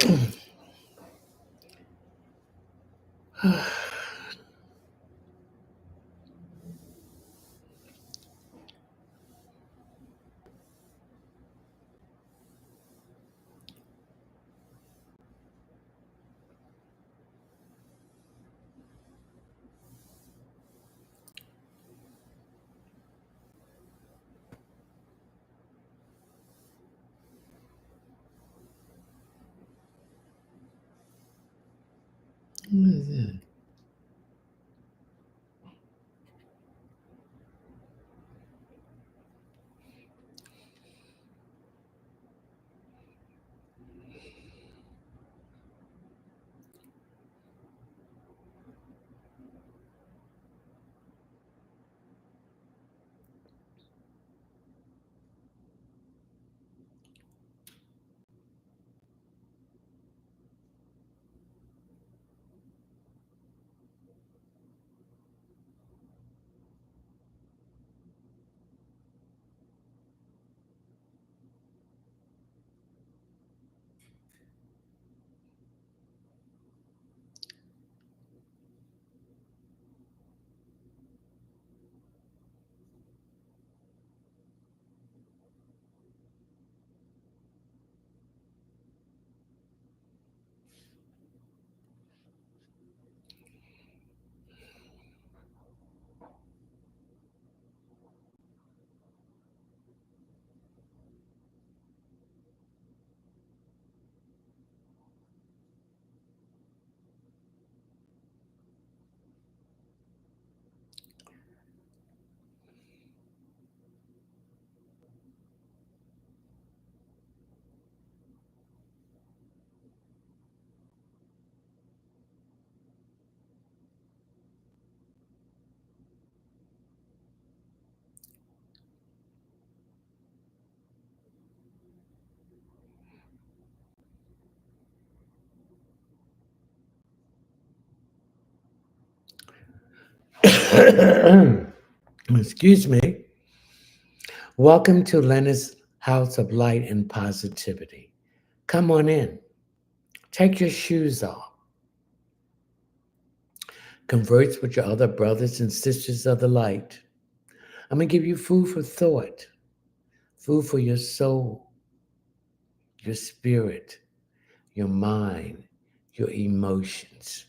What is it? Excuse me. Welcome to Leonard's House of Light and Positivity. Come on in. Take your shoes off. Converse with your other brothers and sisters of the light. I'm going to give you food for thought, food for your soul, your spirit, your mind, your emotions.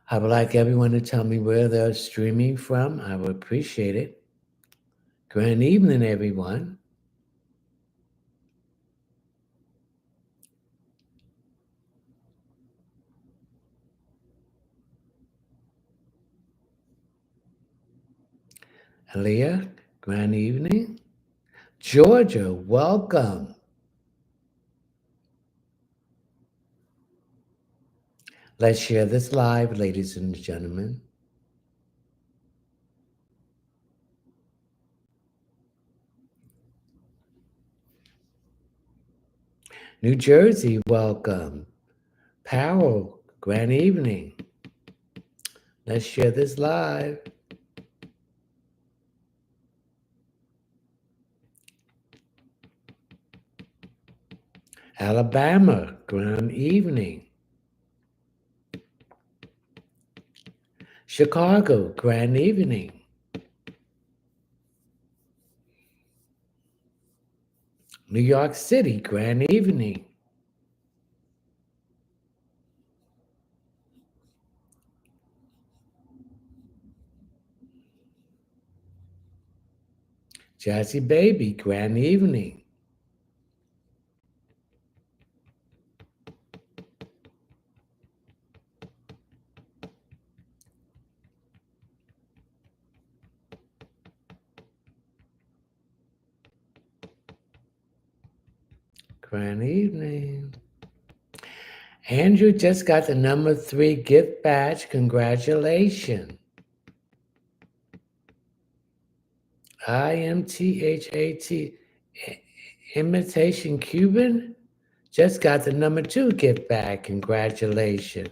I would like everyone to tell me where they're streaming from. I would appreciate it. Grand evening, everyone. Aaliyah, grand evening. Georgia, welcome. Let's share this live, ladies and gentlemen. New Jersey, welcome. Powell, grand evening. Let's share this live. Alabama, grand evening. Chicago, grand evening. New York City, grand evening. Jazzy Baby, grand evening. Grand evening. Andrew just got the number 3 gift badge. Congratulations. IMTHAT Imitation Cuban just got the number 2 gift bag. Congratulations.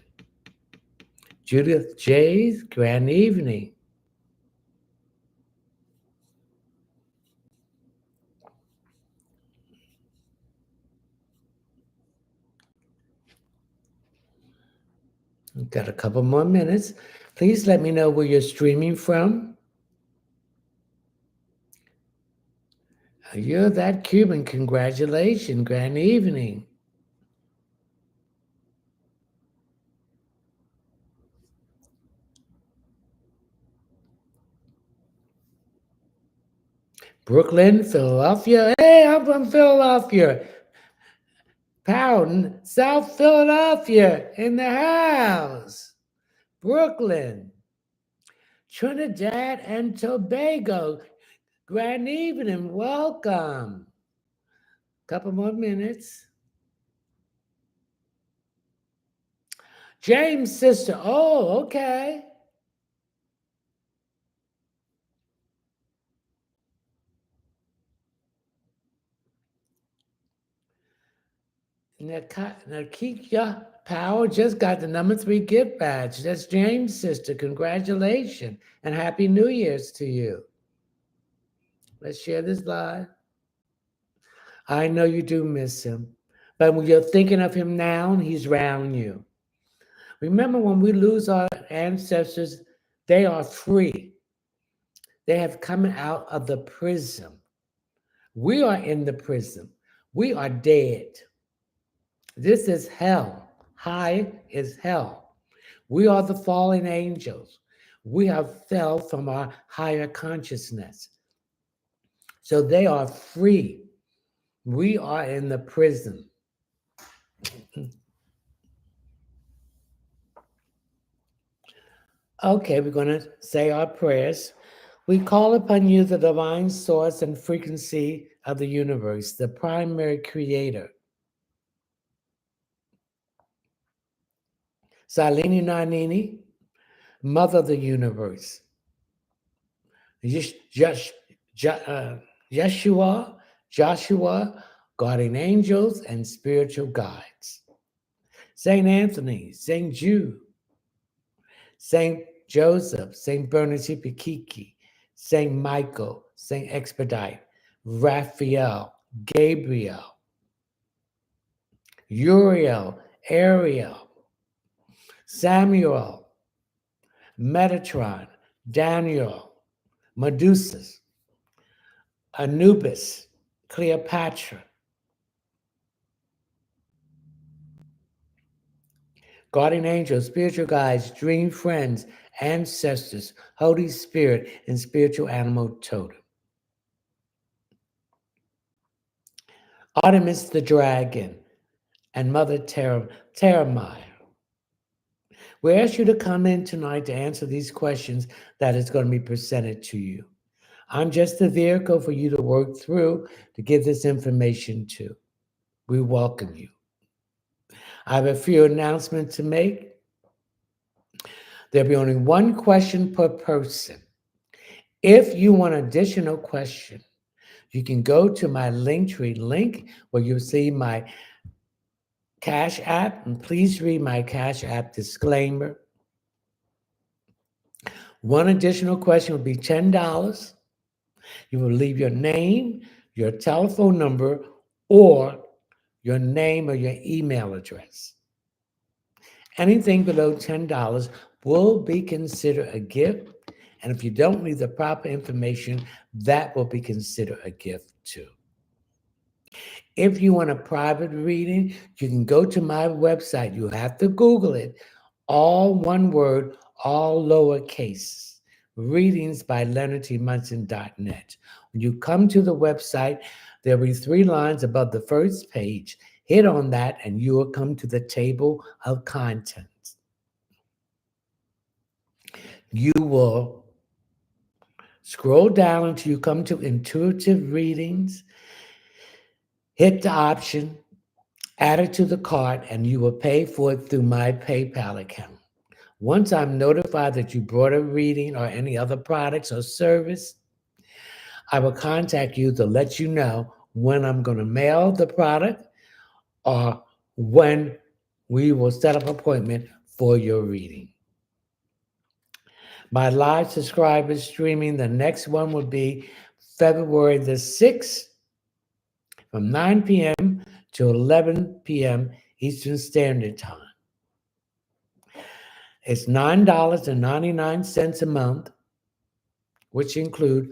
Judith Jays, grand evening. We've got a couple more minutes. Please let me know where you're streaming from. You're that Cuban. Congratulations. Grand evening. Brooklyn, Philadelphia. Hey, I'm from Philadelphia. Powden, South Philadelphia in the house. Brooklyn. Trinidad and Tobago. Grand evening. Welcome. Couple more minutes. James' sister. Oh, okay. Nakia Power just got the #3 gift badge. That's James' sister. Congratulations and Happy New Year's to you. Let's share this live. I know you do miss him, but when you're thinking of him now, he's around you. Remember, when we lose our ancestors, they are free. They have come out of the prison. We are in the prison. We are dead. This is hell. High is hell. We are the fallen angels. We have fell from our higher consciousness. So they are free. We are in the prison. Okay, we're going to say our prayers. We call upon you, the divine source and frequency of the universe, the primary creator. Salini Nanini, mother of the universe. Yeshua, Joshua, guardian angels, and spiritual guides. Saint Anthony, Saint Jude, Saint Joseph, Saint Bernard Kiki, Saint Michael, Saint Expedite, Raphael, Gabriel, Uriel, Ariel, Samuel, Metatron, Daniel, Medusa, Anubis, Cleopatra, guardian angels, spiritual guides, dream friends, ancestors, Holy Spirit, and spiritual animal totem. Artemis the dragon and Mother Terramire. We ask you to come in tonight to answer these questions that is going to be presented to you. I'm just the vehicle for you to work through to give this information to. We welcome you. I have a few announcements to make. There'll be only one question per person. If you want additional question, you can go to my Linktree link where you'll see my Cash App, and please read my Cash App disclaimer. One additional question will be $10. You will leave your name, your telephone number, or your name or your email address. Anything below $10 will be considered a gift. And if you don't leave the proper information, that will be considered a gift too. If you want a private reading, you can go to my website. You have to Google it. All one word, all lowercase. Readings by LeonardTMunson.net. When you come to the website, there'll be 3 lines above the first page. Hit on that and you will come to the table of contents. You will scroll down until you come to intuitive readings. Hit the option, add it to the cart, and you will pay for it through my PayPal account. Once I'm notified that you brought a reading or any other products or service, I will contact you to let you know when I'm going to mail the product or when we will set up an appointment for your reading. My live subscribers streaming, the next one will be February the 6th from 9 p.m. to 11 p.m. Eastern Standard Time. It's $9.99 a month, which include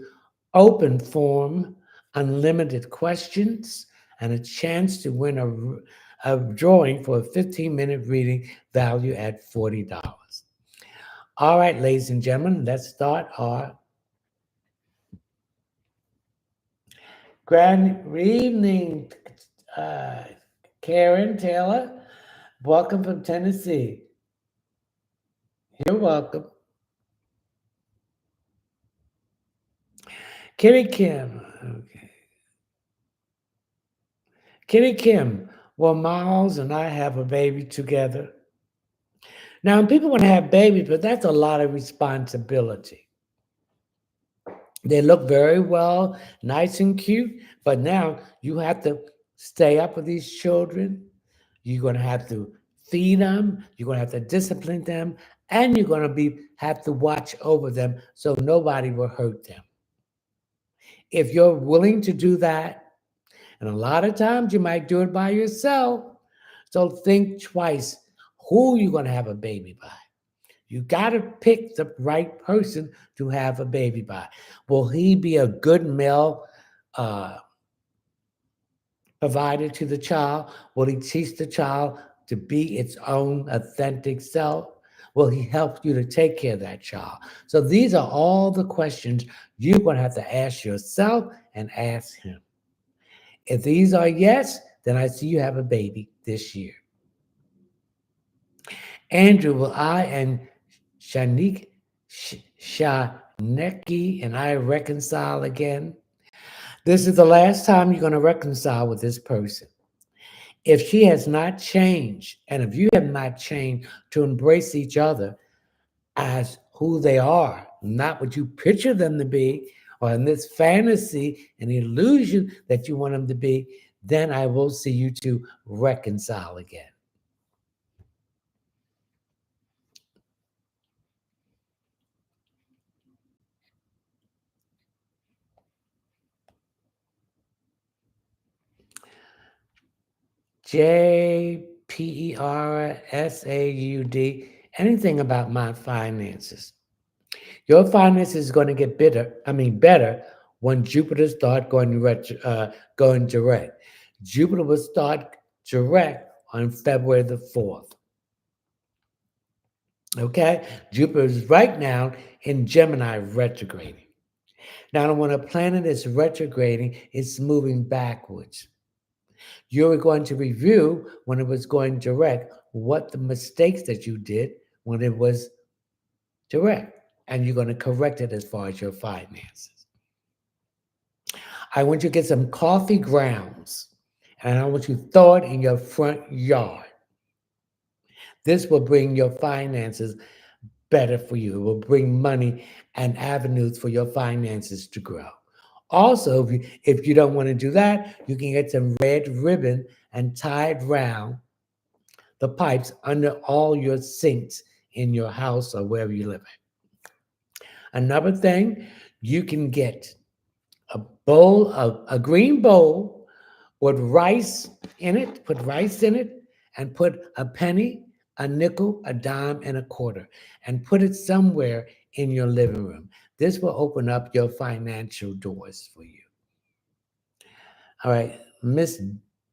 open form, unlimited questions, and a chance to win a drawing for a 15-minute reading value at $40. All right, ladies and gentlemen, let's start our grand evening. Uh, Karen Taylor, welcome from Tennessee. You're welcome. Kitty Kim. Okay. Kitty Kim. Well, Miles and I have a baby together. Now, people want to have babies, but that's a lot of responsibility. They look very well, nice and cute, but now you have to stay up with these children. You're going to have to feed them. You're going to have to discipline them, and you're going to be have to watch over them so nobody will hurt them. If you're willing to do that, and a lot of times you might do it by yourself, so think twice who you're going to have a baby by. You got to pick the right person to have a baby by. Will he be a good male uh, provider to the child? Will he teach the child to be its own authentic self? Will he help you to take care of that child? So these are all the questions you're going to have to ask yourself and ask him. If these are yes, then I see you have a baby this year. Andrew, will I and Shanik Shaneki and I reconcile again? This is the last time you're going to reconcile with this person. If she has not changed, and if you have not changed to embrace each other as who they are, not what you picture them to be, or in this fantasy and illusion that you want them to be, then I will see you two reconcile again. JPERSAUD, anything about my finances. Your finances is going to get better when Jupiter start going direct. Jupiter will start direct on February the 4th. Okay? Jupiter is right now in Gemini retrograding. Now, when a planet is retrograding, it's moving backwards. You're going to review when it was going direct what the mistakes that you did when it was direct, and you're going to correct it as far as your finances. I want you to get some coffee grounds, and I want you to throw it in your front yard. This will bring your finances better for you. It will bring money and avenues for your finances to grow. Also, if you don't want to do that, you can get some red ribbon and tie it round the pipes under all your sinks in your house or wherever you live. Another thing, you can get a green bowl with rice in it, put rice in it, and put a penny, a nickel, a dime, and a quarter, and put it somewhere in your living room. This will open up your financial doors for you. All right, Miss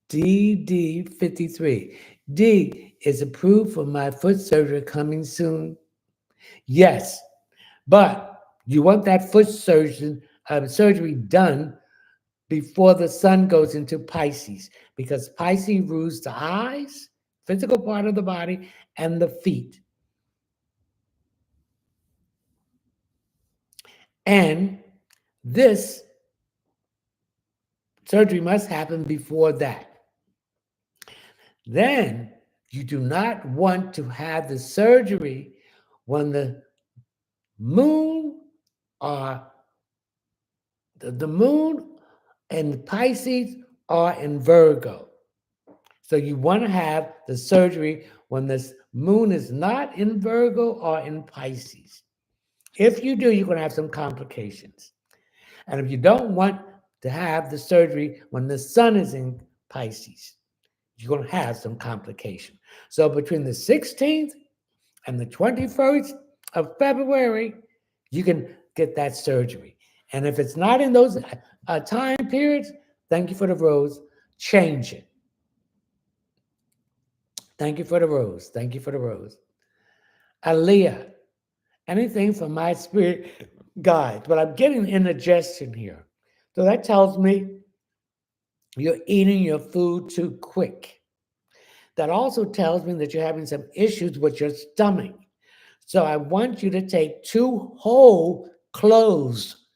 DD53. D, is approved for my foot surgery coming soon? Yes, but you want that foot surgery done before the sun goes into Pisces, because Pisces rules the eyes, physical part of the body, and the feet. And this surgery must happen before that. Then you do not want to have the surgery when the moon or the moon and Pisces are in Virgo. So you want to have the surgery when the moon is not in Virgo or in Pisces. If you do, you're going to have some complications. And if you don't want to have the surgery when the sun is in Pisces, you're going to have some complication. So between the 16th And the 21st of February, you can get that surgery. And if it's not in those time periods, thank you for the rose, change it. Thank you for the rose. Thank you for the rose. Aaliyah, anything from my spirit guides, but I'm getting indigestion here. So that tells me you're eating your food too quick. That also tells me that you're having some issues with your stomach. So I want you to take two whole cloves,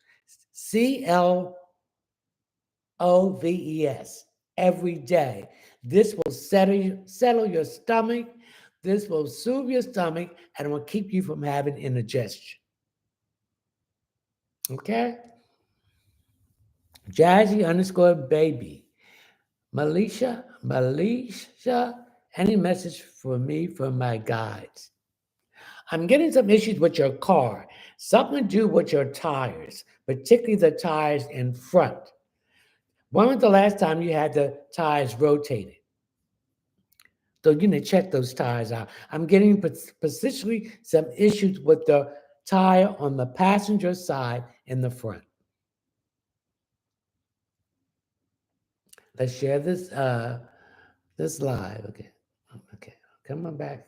CLOVES, every day. This will settle your stomach. This will soothe your stomach and it will keep you from having indigestion. Okay? Jazzy underscore baby. Malisha, any message for me from my guides? I'm getting some issues with your car, something to do with your tires, particularly the tires in front. When was the last time you had the tires rotated? So you need to check those tires out. I'm getting specifically some issues with the tire on the passenger side in the front. Let's share this live. Okay, come on back.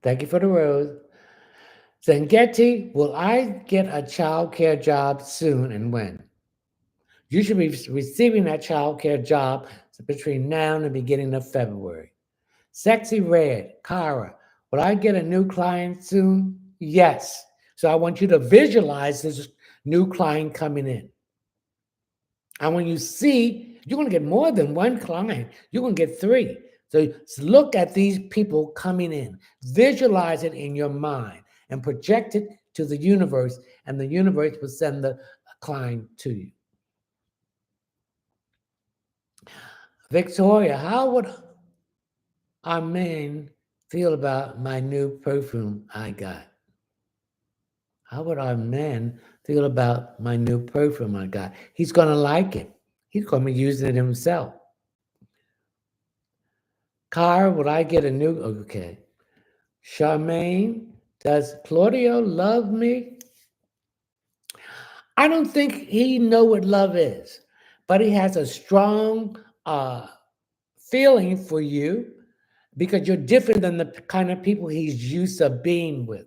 Thank you for the rose. Zangetti, will I get a child care job soon and when? You should be receiving that child care job between now and the beginning of February. Sexy Red, Kara, will I get a new client soon? Yes. So I want you to visualize this new client coming in. And when you see, you're going to get more than one client. You're going to get three. So look at these people coming in. Visualize it in your mind and project it to the universe, and the universe will send the client to you. Victoria, how would our men feel about my new perfume I got? How would our man feel about my new perfume I got? He's going to like it. He's going to be using it himself. Car, would I get a new? Okay. Charmaine, does Claudio love me? I don't think he know what love is, but he has a strong feeling for you because you're different than the kind of people he's used to being with.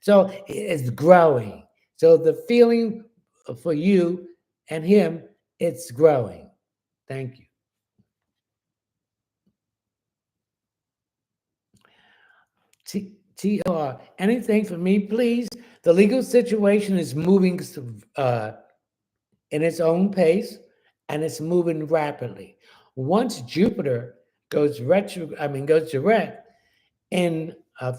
So it's growing. So the feeling for you and him, it's growing. Thank you. TR, anything for me, please? The legal situation is moving in its own pace, and it's moving rapidly. Once Jupiter goes goes direct in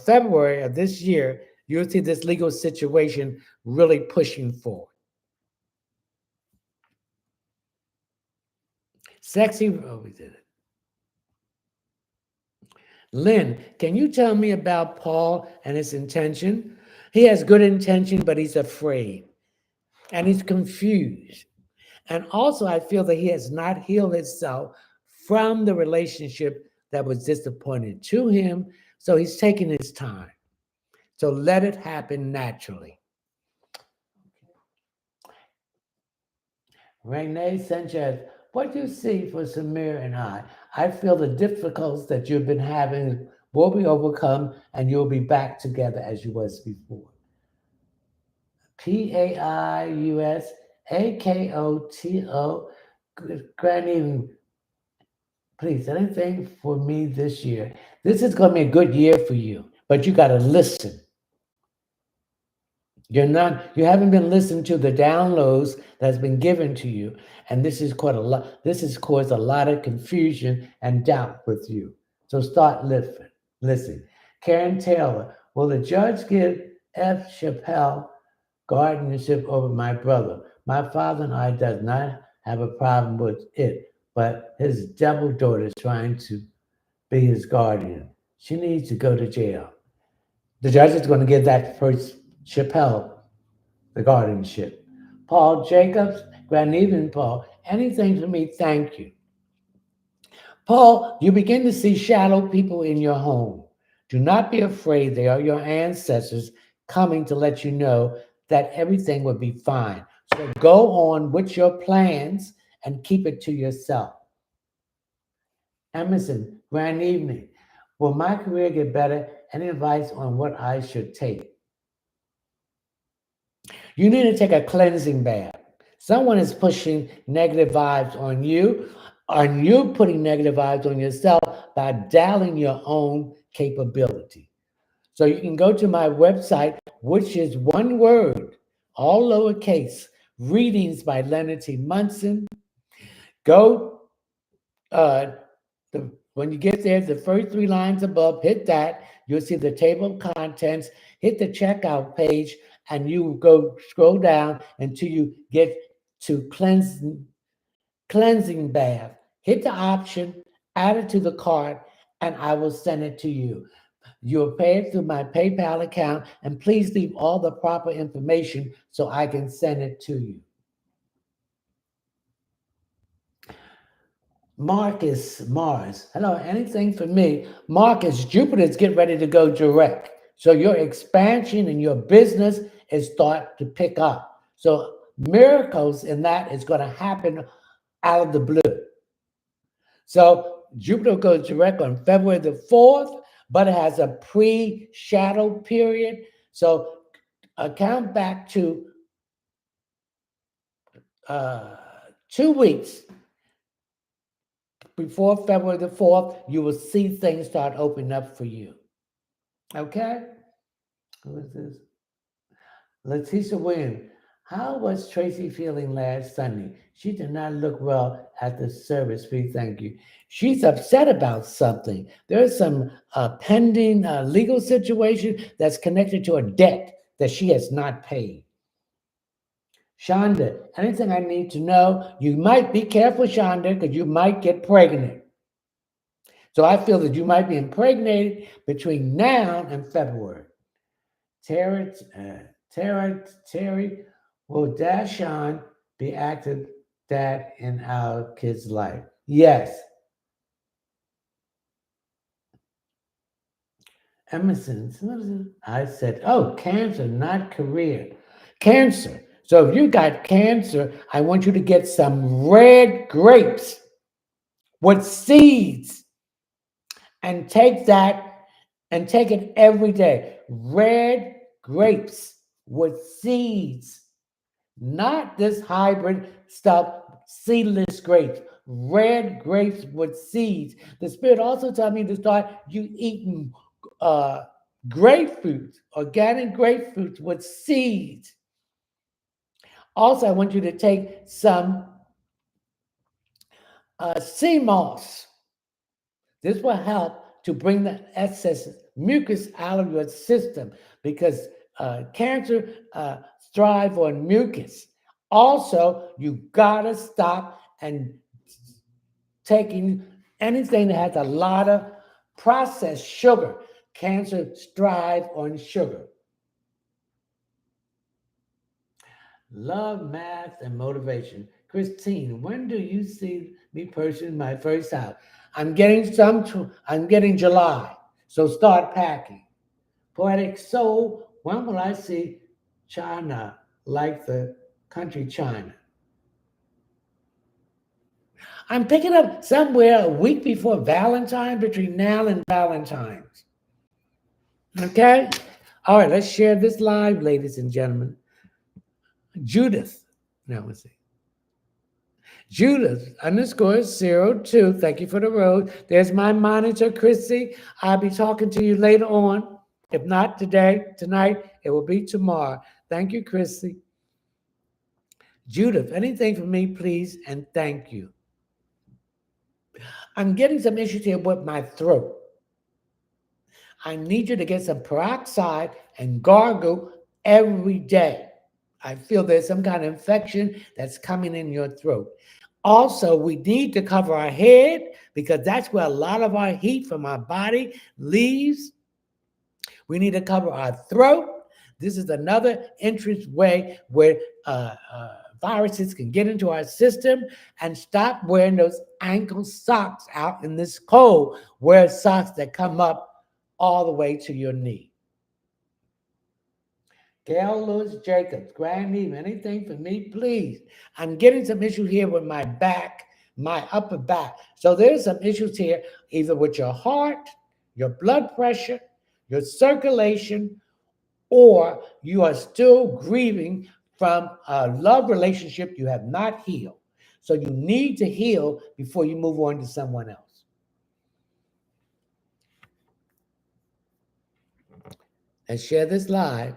February of this year, you'll see this legal situation really pushing forward. Sexy, oh, we did it. Lynn, can you tell me about Paul and his intention? He has good intention, but he's afraid and he's confused. And also, I feel that he has not healed himself from the relationship that was disappointing to him. So he's taking his time. So let it happen naturally. Renee Sanchez, what do you see for Samir and I? I feel the difficulties that you've been having will be overcome and you'll be back together as you was before. PAIUSAKOTO, Granny, please, anything for me this year. This is going to be a good year for you, but you got to listen. You haven't been listening to the downloads that's been given to you, and this is quite a lot. This has caused a lot of confusion and doubt with you. So start listening. Listen, Karen Taylor, will the judge give F. Chappelle guardianship over my brother? My father and I does not have a problem with it, but his devil daughter is trying to be his guardian. She needs to go to jail. The judge is going to give that first Chappelle the guardianship. Paul Jacobs, Grand Evening Paul, Anything for me, thank you. Paul, you begin to see shadow people in your home. Do not be afraid. They are your ancestors coming to let you know that everything will be fine. So go on with your plans and keep it to yourself. Emerson, grand evening. Will my career get better? Any advice on what I should take? You need to take a cleansing bath. Someone is pushing negative vibes on you, and you putting negative vibes on yourself by doubting your own capability. So you can go to my website, which is one word, all lowercase, readings by Leonard T. Munson. Go, uh, when you get there, the first three lines above, hit that. You'll see the table of contents, hit the checkout page, and you go scroll down until you get to cleansing bath. Hit the option, add it to the cart, and I will send it to you. You'll pay it through my PayPal account, and please leave all the proper information so I can send it to you. Marcus Mars. Hello, anything for me? Marcus, Jupiter's getting ready to go direct. So your expansion and your business is start to pick up. So miracles in that is going to happen out of the blue. So Jupiter goes direct on February the 4th, but it has a pre-shadow period. So count back to uh, 2 weeks before February the 4th, you will see things start opening up for you. Okay? Who is this? Letitia Williams. How was Tracy feeling last Sunday? She did not look well at the service. Please, thank you. She's upset about something. There's some pending legal situation that's connected to a debt that she has not paid. Shonda, anything I need to know? You might be careful, Shonda, because you might get pregnant. So I feel that you might be impregnated between now and February. Terry, will Dashawn be active dad in our kid's life? Yes. Emerson, I said, oh, cancer, not career. Cancer. So if you got cancer, I want you to get some red grapes with seeds and take that and take it every day. Red grapes with seeds, not this hybrid stuff, seedless grapes. Red grapes with seeds. The Spirit also told me to start you eating grapefruits, organic grapefruits with seeds. Also, I want you to take some sea moss. This will help to bring the excess mucus out of your system because cancer thrive on mucus. Also, you gotta stop and taking anything that has a lot of processed sugar. Cancer thrive on sugar. Love, math, and motivation. Christine, when do you see me purchasing my first house? I'm getting July, so start packing. Poetic soul, when will I see China like the country China? I'm picking up somewhere a week before Valentine, between now and Valentine's. Okay? All right, let's share this live, ladies and gentlemen. Judith, now let's see. Judith _02. Thank you for the road. There's my monitor, Chrissy. I'll be talking to you later on. If not today, tonight, it will be tomorrow. Thank you, Chrissy. Judith, anything for me, please, and thank you. I'm getting some issues here with my throat. I need you to get some peroxide and gargle every day. I feel there's some kind of infection that's coming in your throat. Also, we need to cover our head because that's where a lot of our heat from our body leaves. We need to cover our throat. This is another entrance way where viruses can get into our system, and stop wearing those ankle socks out in this cold. Wear socks that come up all the way to your knee. Gail Lewis Jacobs, Grand Eve, anything for me, please. I'm getting some issues here with my back, my upper back. So there's some issues here, either with your heart, your blood pressure, your circulation, or you are still grieving from a love relationship you have not healed. So you need to heal before you move on to someone else. And share this live.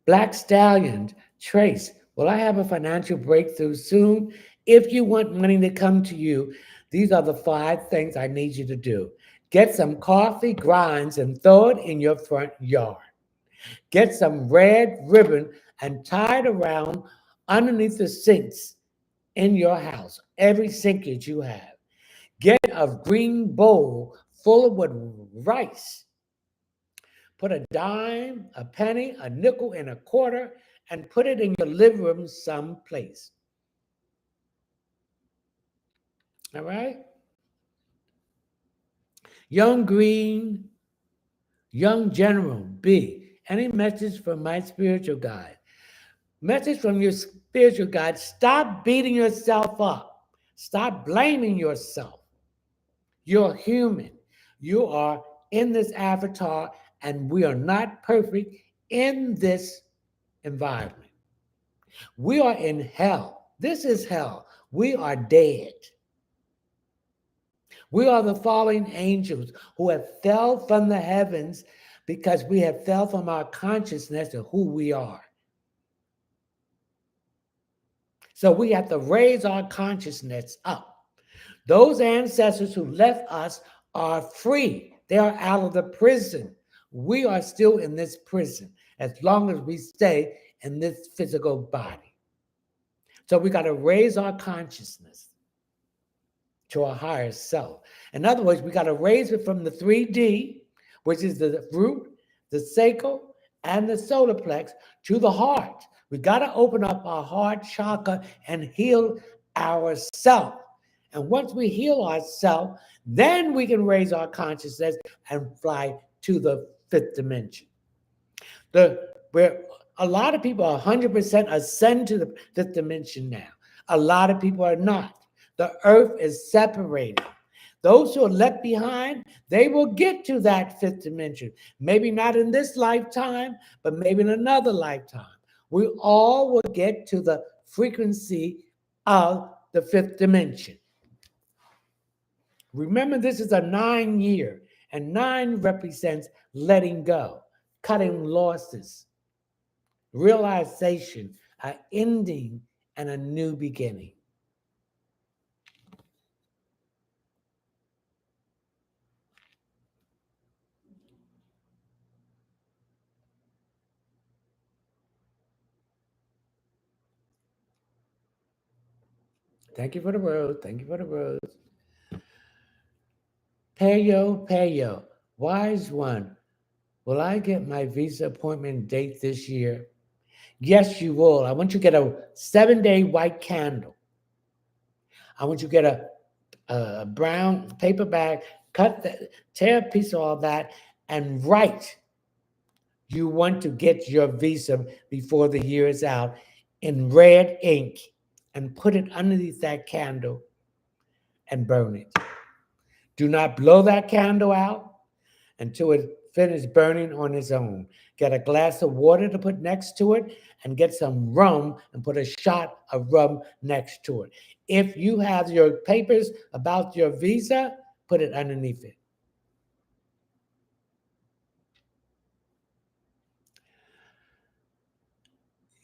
Black Stallion, Trace, will I have a financial breakthrough soon? If you want money to come to you, these are the 5 things I need you to do. Get some coffee grinds and throw it in your front yard. Get some red ribbon and tie it around underneath the sinks in your house, every sink that you have. Get a green bowl full of with rice. Put a dime, a penny, a nickel, and a quarter, and put it in your living room someplace. All right? Young Green, Young General B. Any message from my spiritual guide? Message from your spiritual guide: stop beating yourself up. Stop blaming yourself. You're human. You are in this avatar, and we are not perfect in this environment. We are in hell. This is hell. We are dead. We are the fallen angels who have fell from the heavens because we have fell from our consciousness of who we are. So we have to raise our consciousness up. Those ancestors who left us are free. They are out of the prison. We are still in this prison as long as we stay in this physical body. So we got to raise our consciousness to a higher self. In other words, we got to raise it from the 3D, which is the root, the sacral, and the solar plex, to the heart. We got to open up our heart chakra and heal ourselves. And once we heal ourselves, then we can raise our consciousness and fly to the 5th dimension. Where a lot of people are 100% ascend to the 5th dimension now. A lot of people are not. The earth is separated. Those who are left behind, they will get to that 5th dimension. Maybe not in this lifetime, but maybe in another lifetime. We all will get to the frequency of the 5th dimension. Remember, this is a 9-year, and 9 represents letting go, cutting losses, realization, an ending, and a new beginning. Thank you for the rose. Thank you for the rose. Payo, wise one. Will I get my visa appointment date this year? Yes, you will. I want you to get a 7-day white candle. I want you to get a brown paper bag, tear a piece of all that, and write. You want to get your visa before the year is out in red ink, and put it underneath that candle and burn it. Do not blow that candle out until it finishes burning on its own. Get a glass of water to put next to it, and get some rum and put a shot of rum next to it. If you have your papers about your visa, put it underneath it.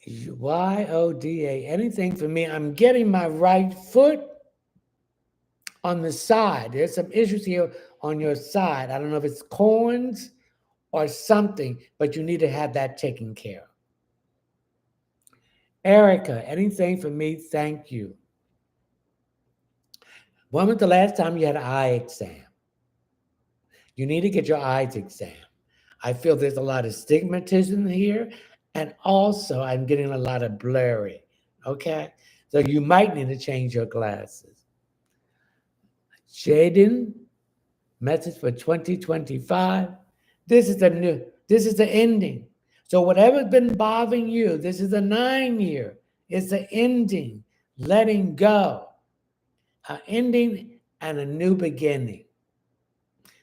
YODA, anything for me? I'm getting my right foot on the side. There's some issues here on your side. I don't know if it's corns or something, but you need to have that taken care of. Erica, anything for me? Thank you. When was the last time you had an eye exam? You need to get your eyes examined. I feel there's a lot of stigmatism here, And also, I'm getting a lot of blurry. Okay? So you might need to change your glasses. Jaden, message for 2025. This is the ending. So whatever's been bothering you, this is a 9 year. It's the ending, letting go, an ending and a new beginning.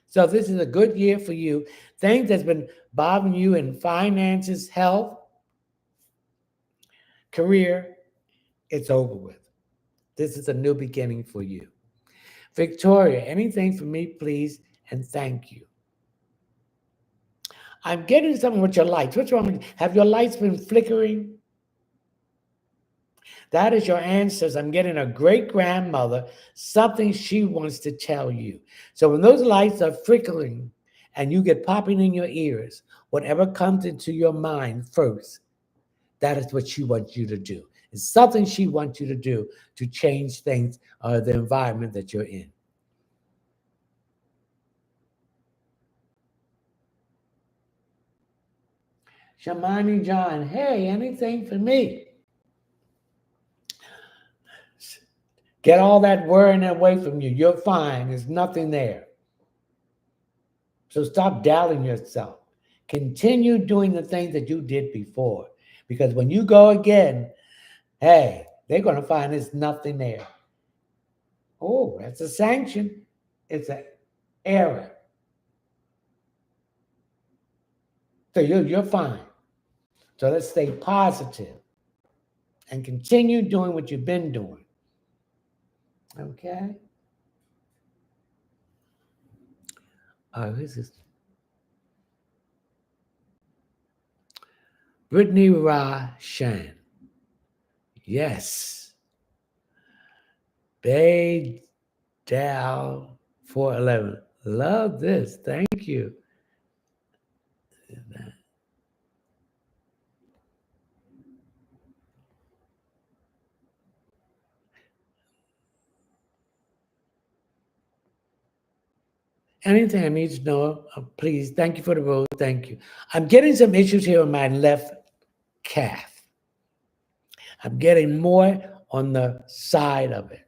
So this is a good year for you. Things that's been bothering you in finances, health, career, it's over with. This is a new beginning for you. Victoria, anything for me, please, and thank you. I'm getting something with your lights. What's wrong? Have your lights been flickering? That is your ancestors. I'm getting a great grandmother, something she wants to tell you. So when those lights are flickering and you get popping in your ears, whatever comes into your mind first, that is what she wants you to do. It's something she wants you to do to change things or the environment that you're in. Shamani John, hey, anything for me? Get all that worrying away from you. You're fine. There's nothing there. So stop doubting yourself. Continue doing the things that you did before. Because when you go again, hey, they're going to find there's nothing there. Oh, that's a sanction. It's an error. So you're fine. So let's stay positive and continue doing what you've been doing. Okay? Who's this? Brittany Ra Shan. Yes. Bay Dow 411. Love this. Thank you. Anything I need to know, please. Thank you for the rose. Thank you. I'm getting some issues here on my left calf. I'm getting more on the side of it.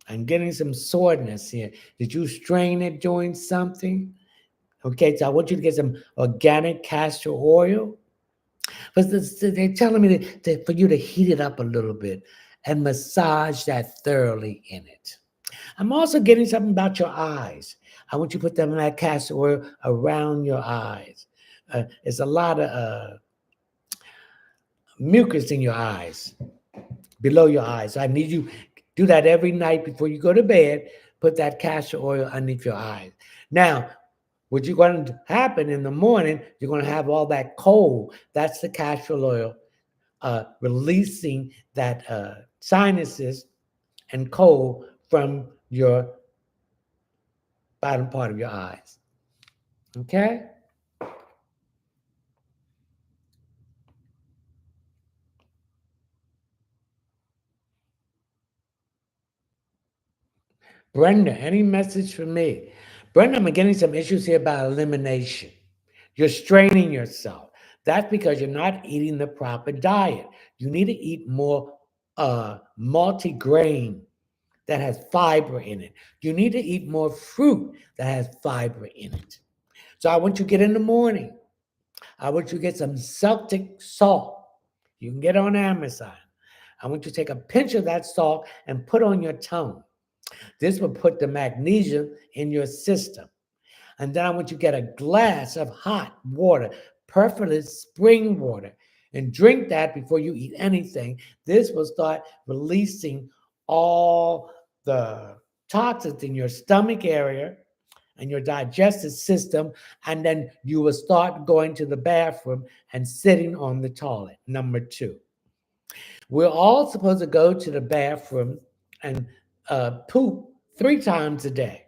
I'm getting some soreness here. Did you strain it doing something? Okay, so I want you to get some organic castor oil. But they're telling me for you to heat it up a little bit and massage that thoroughly in it. I'm also getting something about your eyes. I want you to put them in that castor oil around your eyes. There's a lot of mucus in your eyes, below your eyes. So I need you do that every night before you go to bed. Put that castor oil underneath your eyes. Now, what you're going to happen in the morning, you're going to have all that cold. That's the castor oil releasing that sinuses and cold from your bottom part of your eyes. Okay? Brenda, any message for me? Brenda, I'm getting some issues here about elimination. You're straining yourself. That's because you're not eating the proper diet. You need to eat more multi-grain that has fiber in it. You need to eat more fruit that has fiber in it. So I want you to get in the morning. I want you to get some Celtic salt. You can get it on Amazon. I want you to take a pinch of that salt and put on your tongue. This will put the magnesium in your system. And then I want you to get a glass of hot water, preferably spring water, and drink that before you eat anything. This will start releasing all the toxins in your stomach area and your digestive system, and then you will start going to the bathroom and sitting on the toilet. Number two, we're all supposed to go to the bathroom and poop 3 times a day,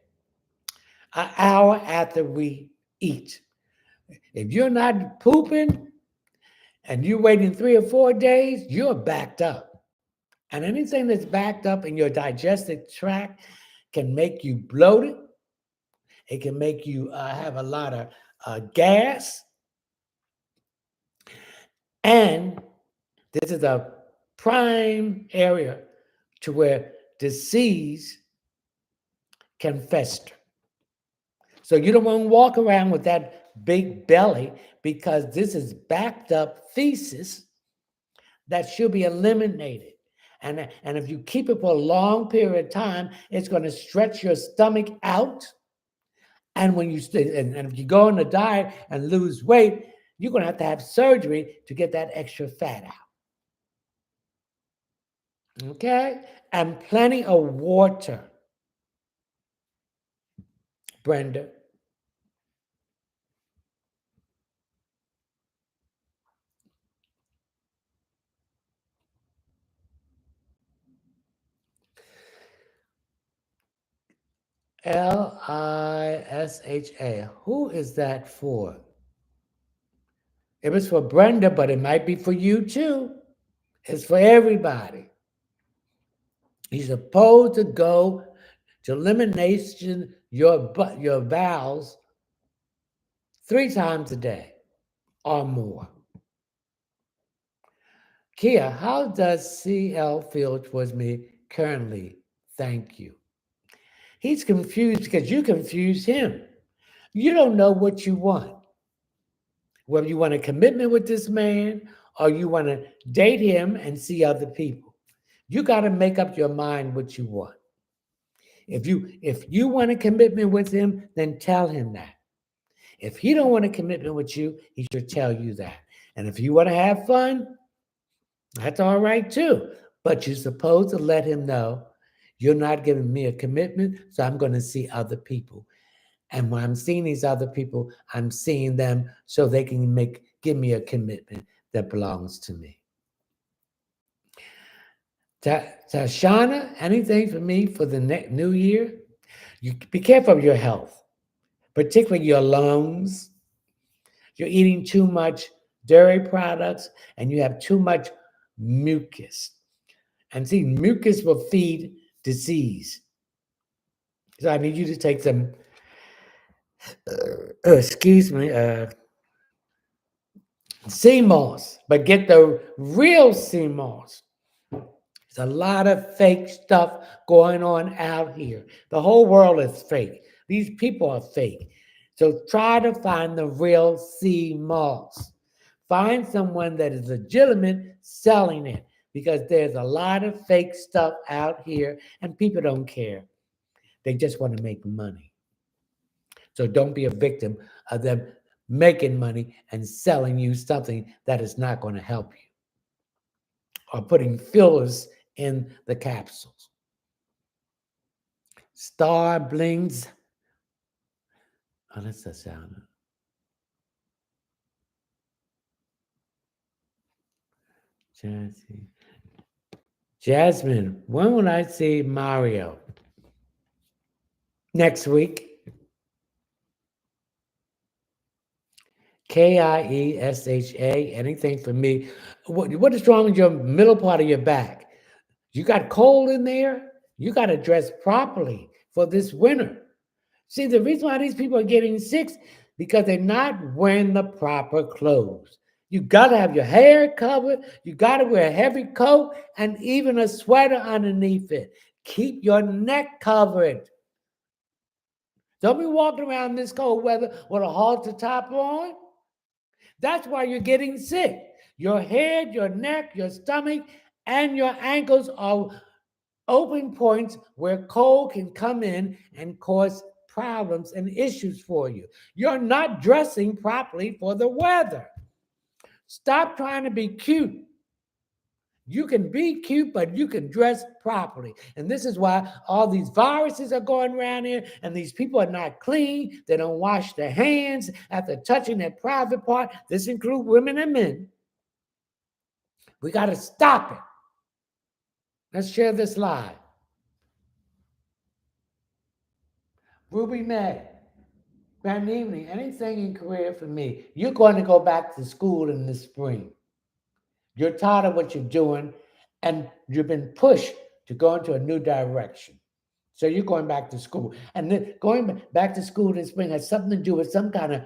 an hour after we eat. If you're not pooping and you're waiting 3 or 4 days, you're backed up. And anything that's backed up in your digestive tract can make you bloated. It can make you have a lot of gas. And this is a prime area to where disease can fester. So you don't want to walk around with that big belly because this is backed up feces that should be eliminated. And if you keep it for a long period of time, it's going to stretch your stomach out. And when you and if you go on a diet and lose weight, you're going to have surgery to get that extra fat out. Okay? And plenty of water, Brenda. Lisha. Who is that for? It was for Brenda, but it might be for you too. It's for everybody. You're supposed to go to elimination your bowels 3 times a day or more. Kia, how does CL feel towards me currently? Thank you. He's confused because you confuse him. You don't know what you want. Whether you want a commitment with this man or you want to date him and see other people. You got to make up your mind what you want. If you want a commitment with him, then tell him that. If he don't want a commitment with you, he should tell you that. And if you want to have fun, that's all right too. But you're supposed to let him know you're not giving me a commitment, so I'm going to see other people. And when I'm seeing these other people, I'm seeing them so they can give me a commitment that belongs to me. Tashana, anything for me for the new year? You be careful of your health, particularly your lungs. You're eating too much dairy products and you have too much mucus. And see, mucus will feed disease. So I need you to take some, sea moss, but get the real sea moss. There's a lot of fake stuff going on out here. The whole world is fake. These people are fake. So try to find the real sea moss. Find someone that is legitimate selling it because there's a lot of fake stuff out here and people don't care. They just want to make money. So don't be a victim of them making money and selling you something that is not going to help you or putting fillers in the capsules. Star blings. Oh, that's the sound. Jasmine, when will I see Mario? Next week. Kiesha, anything for me. What is wrong with your middle part of your back? You got cold in there? You got to dress properly for this winter. See, the reason why these people are getting sick because they're not wearing the proper clothes. You got to have your hair covered. You got to wear a heavy coat and even a sweater underneath it. Keep your neck covered. Don't be walking around this cold weather with a halter top on. That's why you're getting sick. Your head, your neck, your stomach, and your ankles are open points where cold can come in and cause problems and issues for you. You're not dressing properly for the weather. Stop trying to be cute. You can be cute, but you can dress properly. And this is why all these viruses are going around here, and these people are not clean. They don't wash their hands after touching their private part. This includes women and men. We got to stop it. Let's share this live. Ruby May, grand evening. Anything in career for me? You're going to go back to school in the spring. You're tired of what you're doing, and you've been pushed to go into a new direction. So you're going back to school. And then going back to school this spring has something to do with some kind of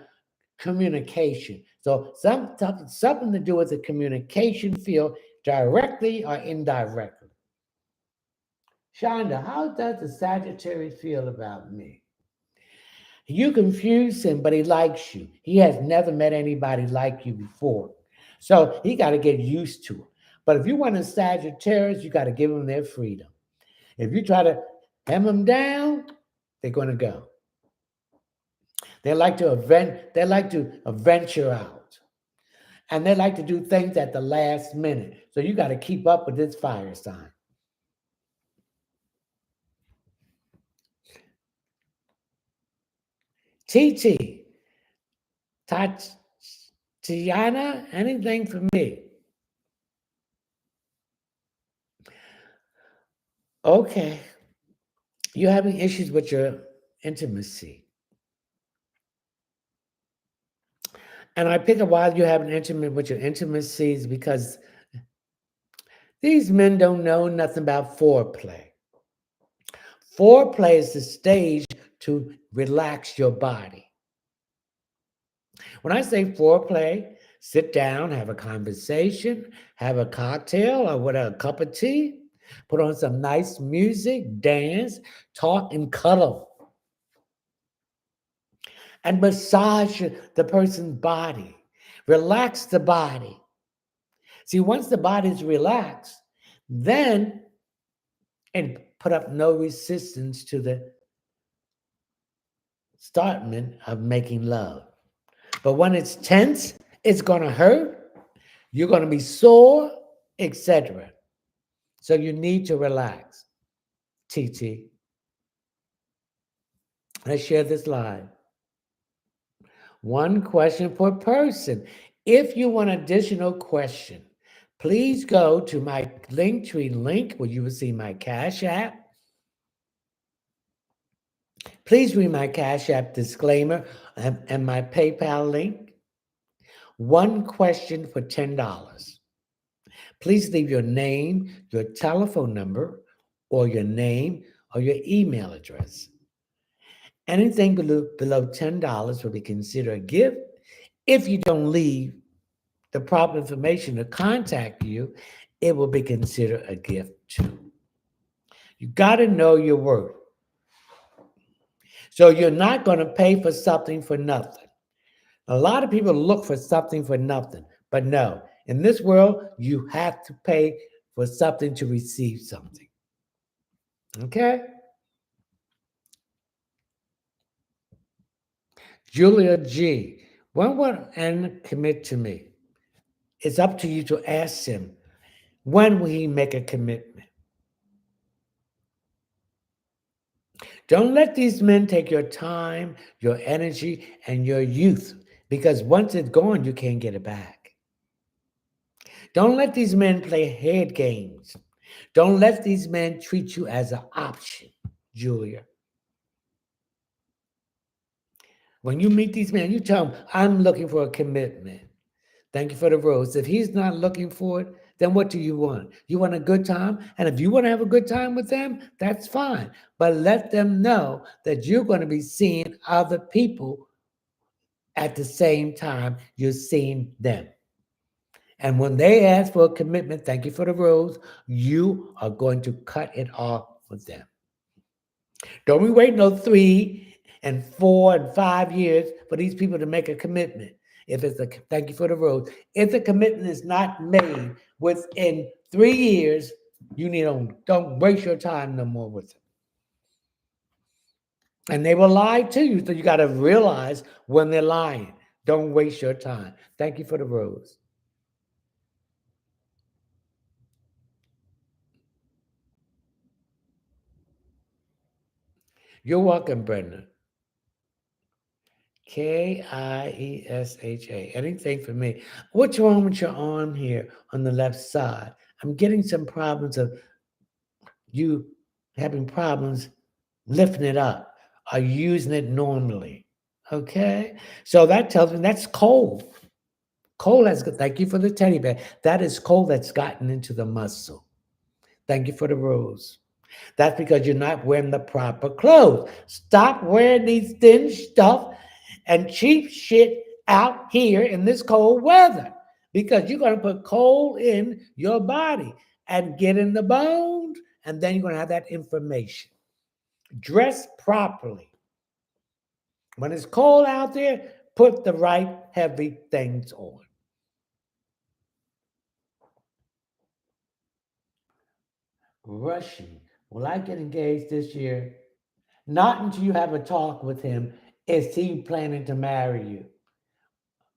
communication. So something to do with the communication field, directly or indirectly. Shonda, how does the Sagittarius feel about me? You confuse him, but he likes you. He has never met anybody like you before. So he got to get used to it. But if you want a Sagittarius, you got to give them their freedom. If you try to hem them down, they're going to go. They like to venture out. And they like to do things at the last minute. So you got to keep up with this fire sign. TT, Tatiana, anything for me? Okay. You're having issues with your intimacy. And I pick up why you're having intimate with your intimacies because these men don't know nothing about foreplay. Foreplay is the stage to relax your body. When I say foreplay, sit down, have a conversation, have a cocktail or whatever, a cup of tea, put on some nice music, dance, talk, and cuddle. And massage the person's body. Relax the body. See, once the body's relaxed, then and put up no resistance to the startment of making love. But when it's tense, it's going to hurt. You're going to be sore, etc. So you need to relax. TT, let's share this live. One question per person. If you want additional question, please go to my Linktree link where you will see my Cash App. Please read my Cash App disclaimer and my PayPal link. One question for $10. Please leave your name, your telephone number, or your name or your email address. Anything below $10 will be considered a gift. If you don't leave the proper information to contact you, it will be considered a gift too. You got to know your worth. So you're not going to pay for something for nothing. A lot of people look for something for nothing, but no, in this world, you have to pay for something to receive something. Okay? Julia G. When will N commit to me? It's up to you to ask him. When will he make a commitment? Don't let these men take your time, your energy, and your youth, because once it's gone, you can't get it back. Don't let these men play head games. Don't let these men treat you as an option, Julia. When you meet these men, you tell them, I'm looking for a commitment. Thank you for the rose. If he's not looking for it, then what do you want? You want a good time? And if you want to have a good time with them, that's fine. But let them know that you're going to be seeing other people at the same time you're seeing them. And when they ask for a commitment, thank you for the rose, you are going to cut it off with them. Don't be waiting no 3 and 4 and 5 years for these people to make a commitment. If it's a thank you for the rose, if the commitment is not made within 3 years, you need to don't waste your time no more with them. And they will lie to you, so you got to realize when they're lying. Don't waste your time. Thank you for the rose. You're welcome, Brenda. Kiesha. Anything for me? What's wrong with your arm here on the left side? I'm getting some problems of you having problems lifting it up or using it normally. Okay? So that tells me that's cold. Cold has, thank you for the teddy bear. That is cold that's gotten into the muscle. Thank you for the rose. That's because you're not wearing the proper clothes. Stop wearing these thin stuff and cheap shit out here in this cold weather because you're going to put cold in your body and get in the bones, and then you're going to have that information. Dress properly. When it's cold out there, put the right heavy things on. Rushing. Will I get engaged this year? Not until you have a talk with him. Is he planning to marry you?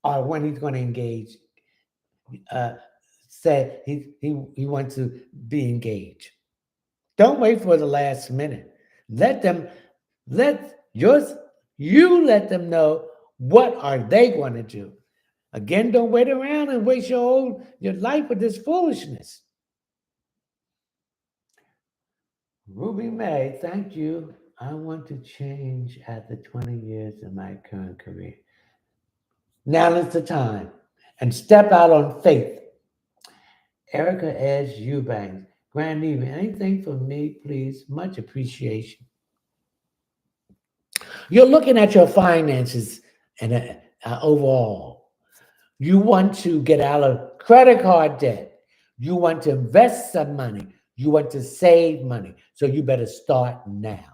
Or when he's going to engage? Uh, Say he wants to be engaged. Don't wait for the last minute. Let them let yours you let them know what are they going to do. Again, don't wait around and waste your life with this foolishness. Ruby May, thank you. I want to change after 20 years in my current career. Now is the time. And step out on faith. Erica S. Eubanks, Grand Evening. Anything for me, please? Much appreciation. You're looking at your finances and overall. You want to get out of credit card debt. You want to invest some money. You want to save money. So you better start now.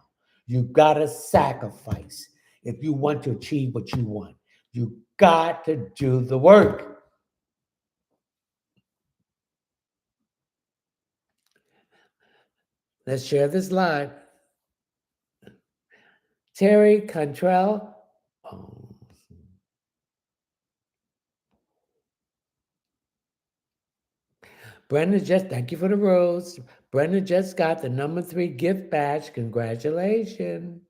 You got to sacrifice if you want to achieve what you want. You got to do the work. Let's share this live. Terry Cantrell. Oh. Brenda just, thank you for the rose. Brenda just got the #3 gift badge. Congratulations.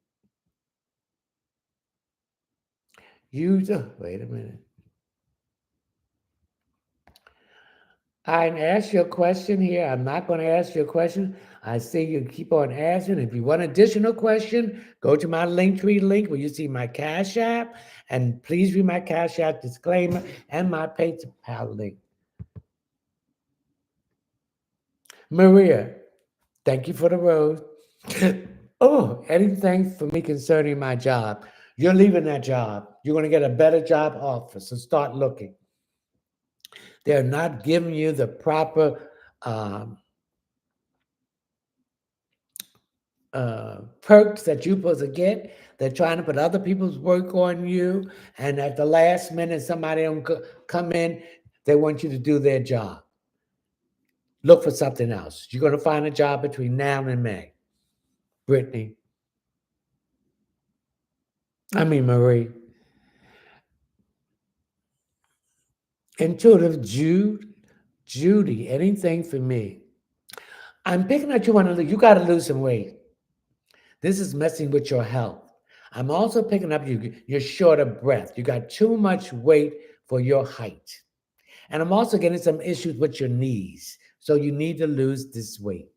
Wait a minute. I asked you a question here. I'm not going to ask you a question. I see you keep on asking. If you want additional question, go to my Linktree link where you see my Cash App, and please read my Cash App disclaimer and my PayPal link. Maria, thank you for the rose. Oh, anything for me concerning my job. You're leaving that job. You're going to get a better job offer, so start looking. They're not giving you the proper perks that you're supposed to get. They're trying to put other people's work on you, and at the last minute, somebody don't come in. They want you to do their job. Look for something else. You're going to find a job between now and May. Brittany. Marie. Intuitive Judy. Anything for me? I'm picking at you got to lose some weight. This is messing with your health. I'm also picking up you're short of breath. You got too much weight for your height. And I'm also getting some issues with your knees. So you need to lose this weight.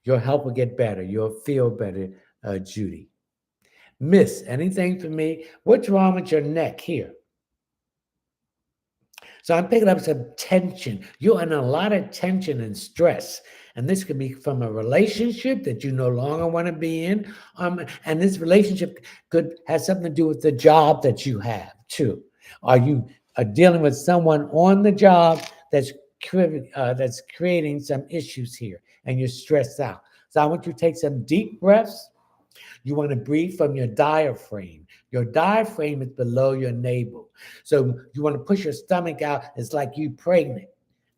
Your health will get better. You'll feel better, Judy. Miss, anything for me? What's wrong with your neck here? So I'm picking up some tension. You're in a lot of tension and stress. And this could be from a relationship that you no longer want to be in. And this relationship could have something to do with the job that you have too. Are you dealing with someone on the job that's creating some issues here and you're stressed out? So I want you to take some deep breaths. You want to breathe from your diaphragm. Your diaphragm is below your navel. So you want to push your stomach out. It's like you pregnant.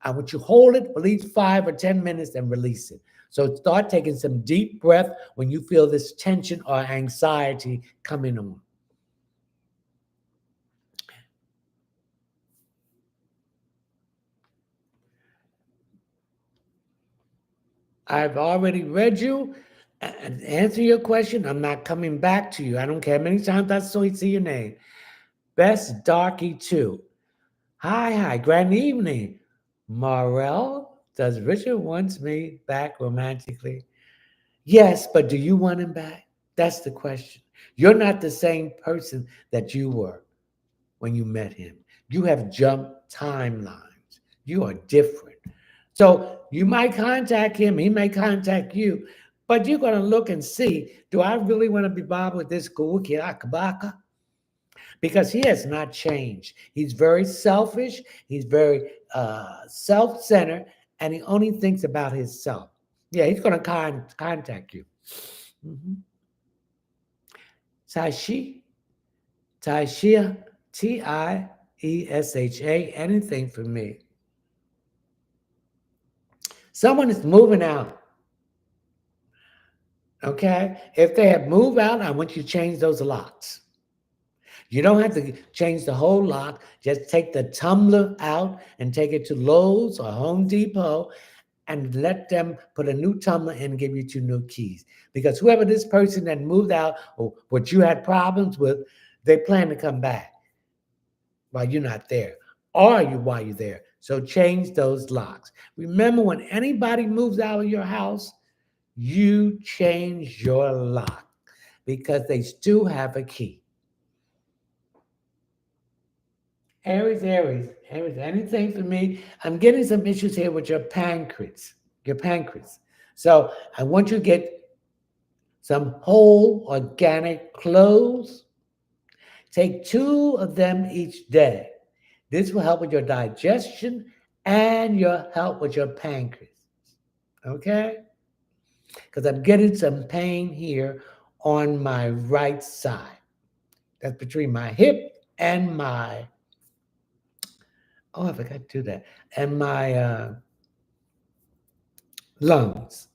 I want you to hold it for at least 5 or 10 minutes and release it. So start taking some deep breath when you feel this tension or anxiety coming on. I've already read you and answer your question. I'm not coming back to you. I don't care how many times I see your name. Best Darky 2. Hi, grand evening. Morel, does Richard wants me back romantically? Yes, but do you want him back? That's the question. You're not the same person that you were when you met him. You have jumped timelines. You are different. So you might contact him, he may contact you, but you're going to look and see, do I really want to be bothered with this Gawuki Akabaka? because he has not changed. He's very selfish. He's very self-centered, and he only thinks about himself. Yeah, he's going to contact you. Mm-hmm. Taisha, Taisha, Tiesha, anything for me. Someone is moving out. Okay? If they have moved out, I want you to change those locks. You don't have to change the whole lock. Just take the tumbler out and take it to Lowe's or Home Depot and let them put a new tumbler in and give you 2 new keys. Because whoever this person that moved out or what you had problems with, they plan to come back while you're not there, or you while you're there. So change those locks. Remember, when anybody moves out of your house, you change your lock because they still have a key. Aries, anything for me? I'm getting some issues here with your pancreas, So I want you to get some whole organic cloves. Take 2 of them each day. This will help with your digestion and your help with your pancreas. Okay? Because I'm getting some pain here on my right side. That's between my hip and my, oh, I forgot to do that, and my lungs.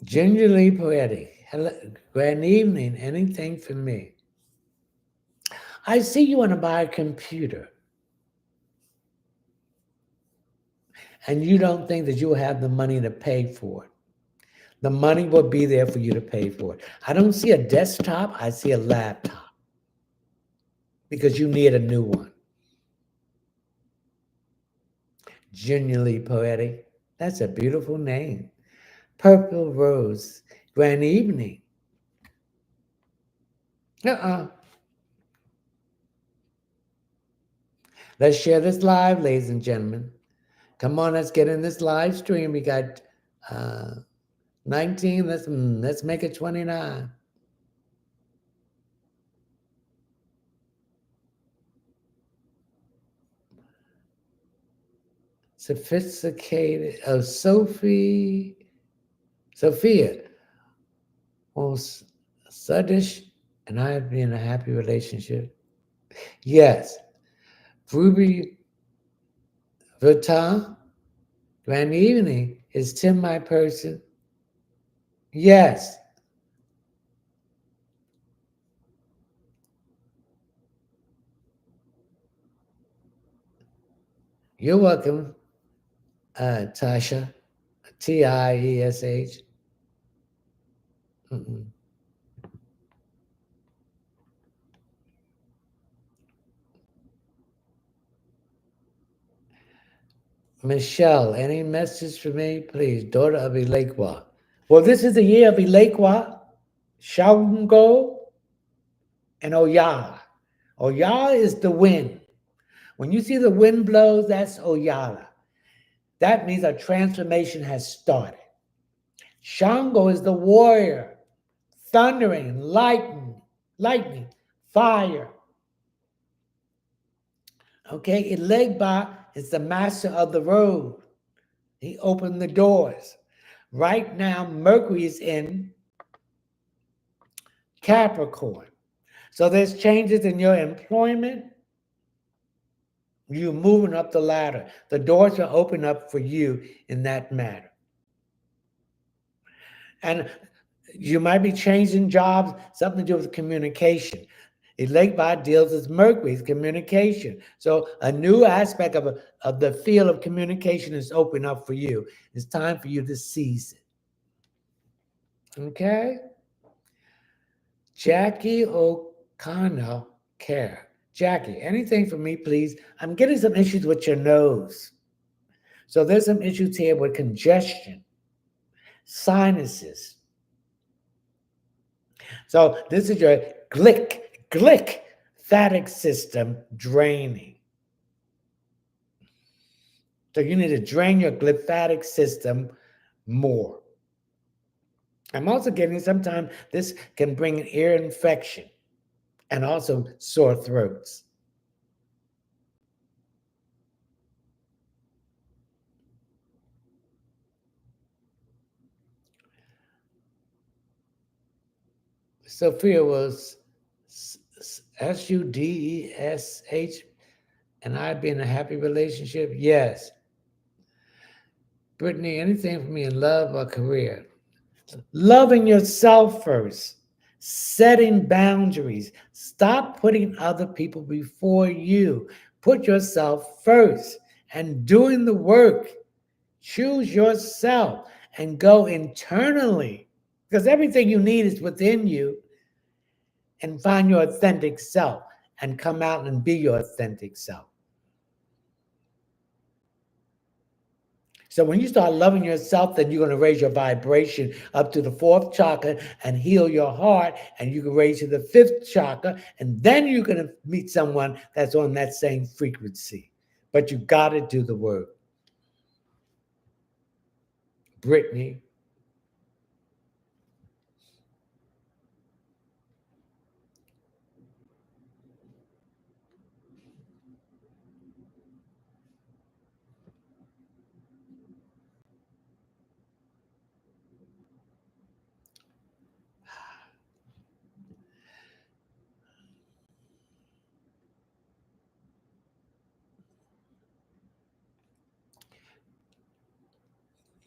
Gingerly poetic. Hello, good evening. Anything for me? I see you want to buy a computer, and you don't think that you'll have the money to pay for it. The money will be there for you to pay for it. I don't see a desktop, I see a laptop because you need a new one. Genuinely poetic. That's a beautiful name. Purple Rose. Grand evening. Let's share this live, ladies and gentlemen. Come on, let's get in this live stream. We got 19. Let's make it 29. Sophisticated. Oh, Sophia. Oh, Sadish and I have been in a happy relationship. Yes. Ruby Vuitton. Grand evening. Is Tim my person? Yes. You're welcome, Tasha. Tiesh. Mm-mm. Michelle, any message for me, please? Daughter of Ilekwa. Well, this is the year of Ilekwa, Shango, and Oyala. Oyala is the wind. When you see the wind blows, that's Oyala. That means a transformation has started. Shango is the warrior, thundering, lightning, fire. Okay, Ilegba is the master of the road. He opened the doors. Right now, Mercury is in Capricorn. So there's changes in your employment. You're moving up the ladder. The doors are open up for you in that matter. And you might be changing jobs, something to do with communication. Elegba deals with Mercury's communication. So a new aspect of the field of communication is open up for you. It's time for you to seize it. Okay? Jackie O'Connell Care. Jackie, anything for me, please? I'm getting some issues with your nose. So there's some issues here with congestion, sinuses. So this is your glick lymphatic system draining. So you need to drain your lymphatic system more. I'm also getting sometimes this can bring an ear infection and also sore throats. Sophia was Sudesh, and I'd be in a happy relationship. Yes. Brittany, anything for me in love or career? Loving yourself first, setting boundaries. Stop putting other people before you. Put yourself first and doing the work. Choose yourself and go internally because everything you need is within you, and find your authentic self and come out and be your authentic self. So when you start loving yourself, then you're going to raise your vibration up to the fourth chakra and heal your heart, and you can raise to the fifth chakra, and then you're going to meet someone that's on that same frequency. But you got to do the work. Brittany.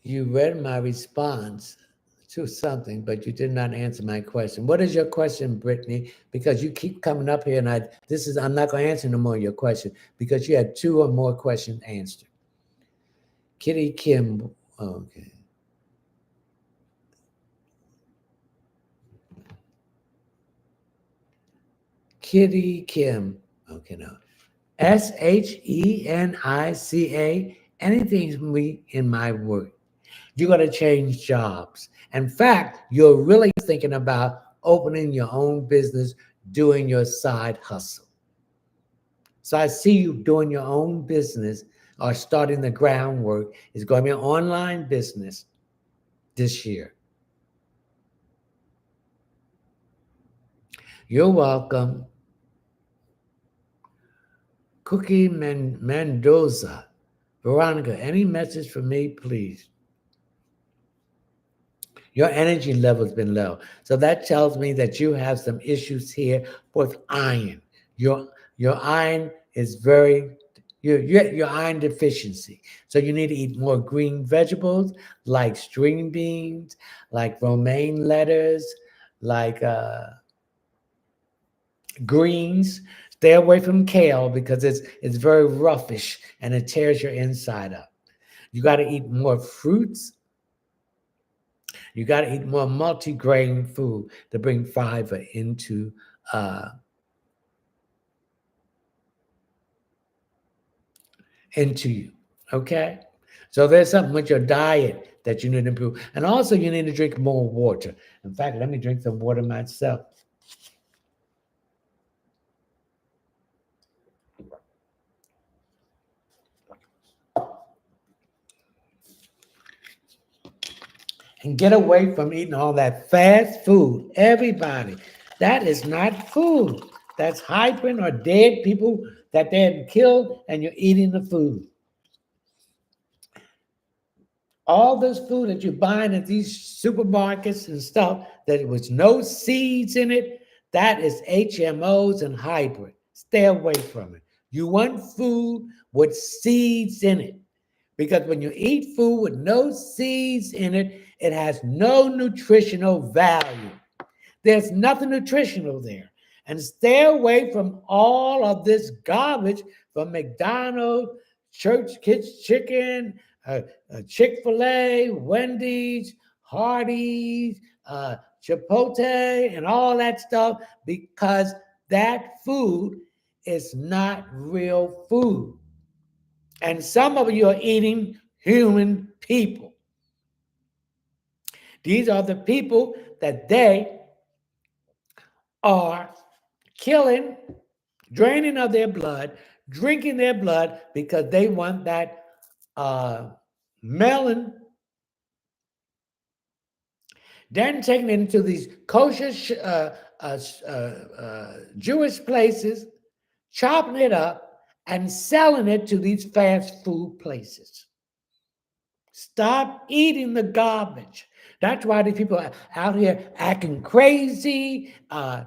You read my response to something, but you did not answer my question. What is your question, Brittany? Because you keep coming up here, and I'm not going to answer no more of your question because you had two or more questions answered. Kitty Kim, okay. Kitty Kim, okay, no. Shenica, anything me in my work. You got to change jobs. In fact, you're really thinking about opening your own business, doing your side hustle. So I see you doing your own business or starting the groundwork. It's going to be an online business this year. You're welcome. Cookie Mendoza. Veronica, any message for me, please? Your energy level has been low. So that tells me that you have some issues here with iron. Your iron is very your iron deficiency. So you need to eat more green vegetables like string beans, like romaine lettuce, like greens. Stay away from kale because it's very roughish and it tears your inside up. You got to eat more fruits. You got to eat more multi-grain food to bring fiber uh, into you. Okay? So there's something with your diet that you need to improve. And also you need to drink more water. In fact, let me drink some water myself. And get away from eating all that fast food. Everybody, that is not food. That's hyping or dead people that they had killed, and you're eating the food. All this food that you're buying at these supermarkets and stuff, that was no seeds in it, that is HMOs and hybrid. Stay away from it. You want food with seeds in it. Because when you eat food with no seeds in it, it has no nutritional value. There's nothing nutritional there. And stay away from all of this garbage from McDonald's, Church Chicken, Chick-fil-A, Wendy's, Hardee's, Chipotle, and all that stuff, because that food is not real food. And some of you are eating human people. These are the people that they are killing draining of their blood, drinking their blood because they want that uh, melon, then taking it into these kosher Jewish places, chopping it up, and selling it to these fast food places. Stop eating the garbage. That's why these people are out here acting crazy,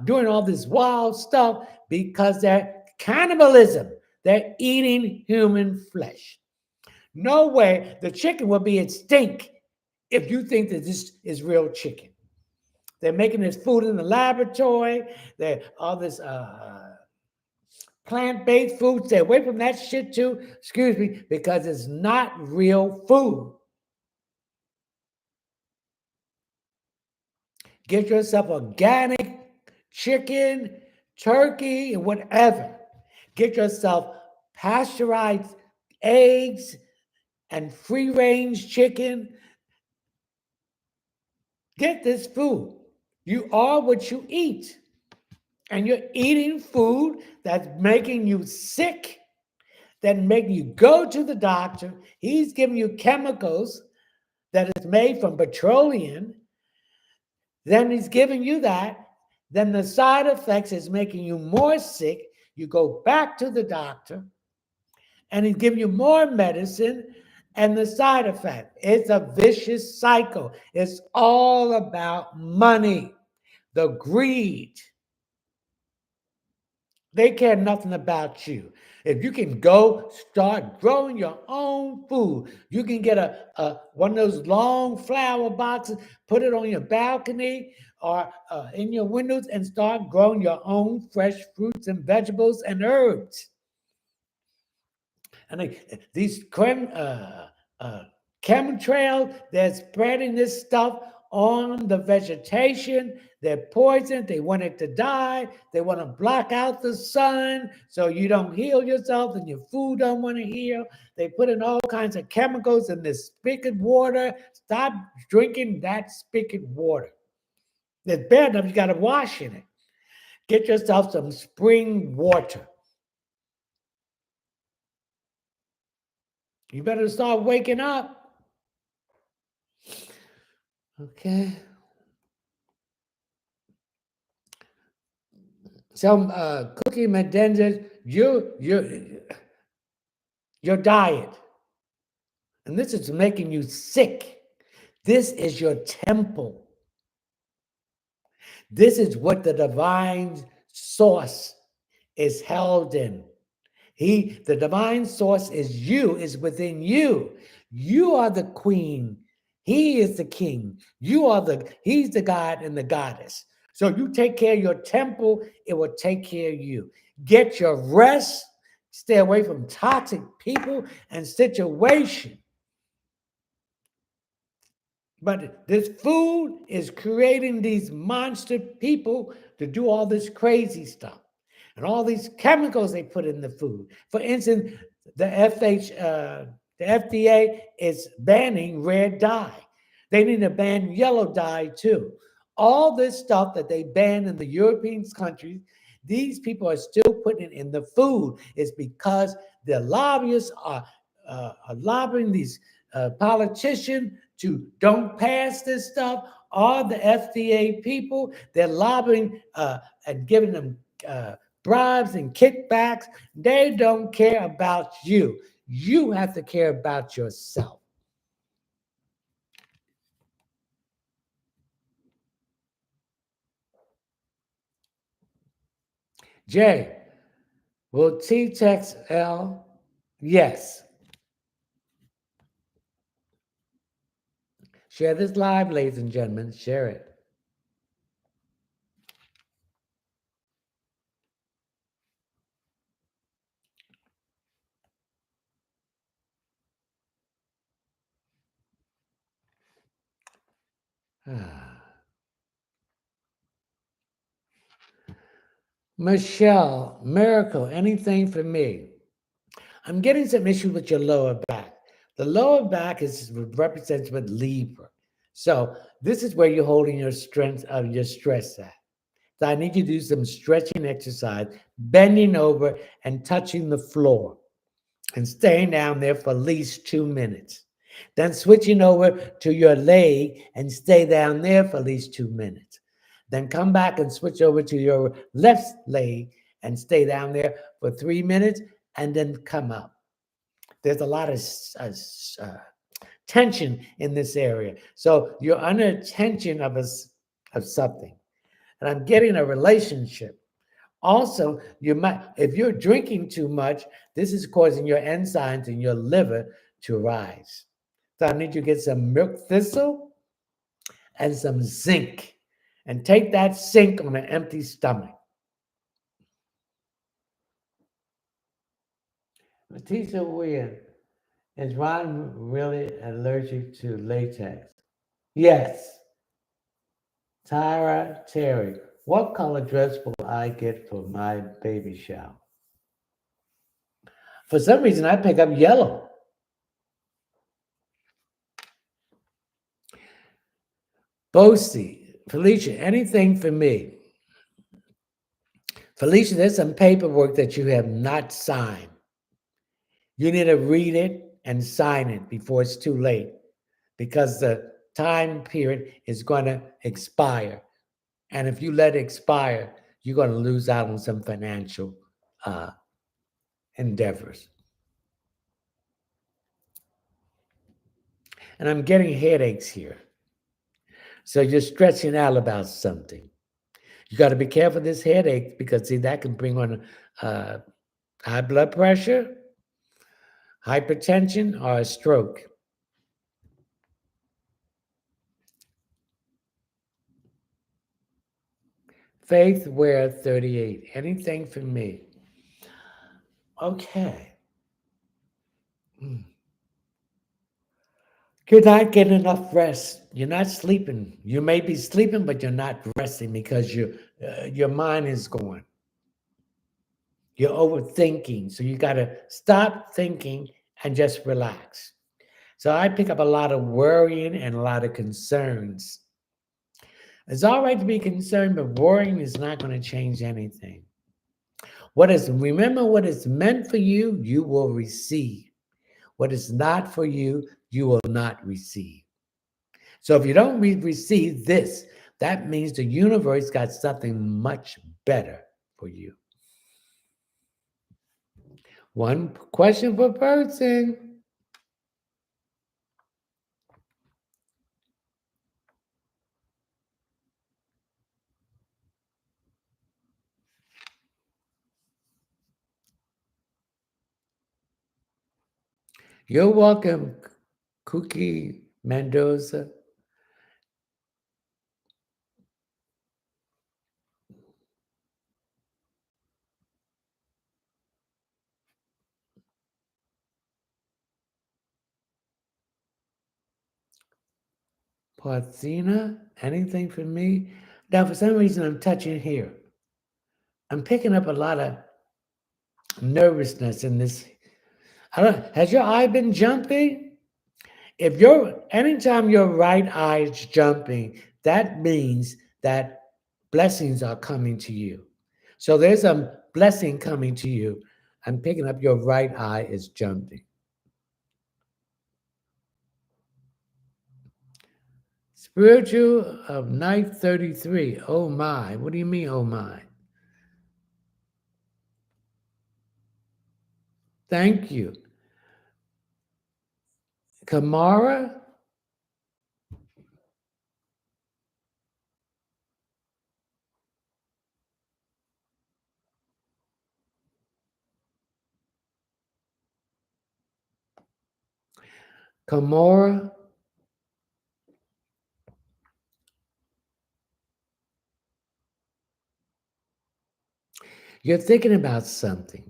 doing all this wild stuff because they're cannibalism. They're eating human flesh. No way the chicken will be extinct if you think that this is real chicken. They're making this food in the laboratory. They're all this plant-based food. Stay away from that shit too. Excuse me, because it's not real food. Get yourself organic chicken, turkey, and whatever. Get yourself pasteurized eggs and free-range chicken. Get this food. You are what you eat. And you're eating food that's making you sick, that making you go to the doctor. He's giving you chemicals that is made from petroleum. Then he's giving you that. Then the side effects is making you more sick. You go back to the doctor and he's giving you more medicine and the side effect. It's a vicious cycle. It's all about money, the greed. They care nothing about you. If you can go start growing your own food, you can get a one of those long flower boxes, put it on your balcony or in your windows and start growing your own fresh fruits and vegetables and herbs. And these chemtrails, they're spreading this stuff on the vegetation. They're poisoned. They want it to die. They want to block out the sun so you don't heal yourself and your food don't want to heal. They put in all kinds of chemicals in this spigot water. Stop drinking that spigot water. It's bad enough you got to wash in it. Get yourself some spring water. You better start waking up. Okay. Some Cookie Mendendez, your diet. And this is making you sick. This is your temple. This is what the divine source is held in. The divine source is you, is within you. You are the queen. He is the king. He's the god and the goddess. So you take care of your temple, it will take care of you. Get your rest. Stay away from toxic people and situation. But this food is creating these monster people to do all this crazy stuff. And all these chemicals they put in the food. For instance, the FDA is banning red dye. They need to ban yellow dye too. All this stuff that they ban in the European countries, these people are still putting it in the food. It's because the lobbyists are lobbying these politicians to don't pass this stuff. All the FDA people, they're lobbying and giving them bribes and kickbacks. They don't care about you. You have to care about yourself. Jay, will T text L? Yes. Share this live, ladies and gentlemen. Share it. Michelle, Miracle, anything for me? I'm getting some issues with your lower back. The lower back represents with Libra. So this is where you're holding your strength of your stress at. So I need you to do some stretching exercise, bending over and touching the floor and staying down there for at least 2 minutes. Then switching over to your leg and stay down there for at least 2 minutes. Then come back and switch over to your left leg and stay down there for 3 minutes and then come up. There's a lot of tension in this area. So you're under tension of something. And I'm getting a relationship. Also, you might, if you're drinking too much, this is causing your enzymes in your liver to rise. So I need you to get some milk thistle and some zinc and take that zinc on an empty stomach. Letitia Weir, is Ron really allergic to latex? Yes. Tyra Terry, what color dress will I get for my baby shower? For some reason, I pick up yellow. Bosie, Felicia, anything for me? Felicia, there's some paperwork that you have not signed. You need to read it and sign it before it's too late because the time period is going to expire. And if you let it expire, you're going to lose out on some financial uh, endeavors. And I'm getting headaches here. So you're stretching out about something. You got to be careful of this headache because, see, that can bring on high blood pressure, hypertension, or a stroke. Faith Ware 38. Anything for me? Okay. You're not getting enough rest. You're not sleeping. You may be sleeping, but you're not resting because your mind is going. You're overthinking. So you got to stop thinking and just relax. So I pick up a lot of worrying and a lot of concerns. It's all right to be concerned, but worrying is not going to change anything. Remember what is meant for you, you will receive. What is not for you, you will not receive. So if you don't receive this, that means the universe got something much better for you. One question per person. You're welcome, Cookie Mendoza. Parthena, anything for me? Now, for some reason, I'm touching here. I'm picking up a lot of nervousness in this. Has your eye been jumping? Anytime your right eye is jumping, that means that blessings are coming to you. So there's a blessing coming to you. I'm picking up your right eye is jumping. Spiritual of night 33. Oh my. What do you mean, oh my? Thank you. Kamara? Kamara? You're thinking about something.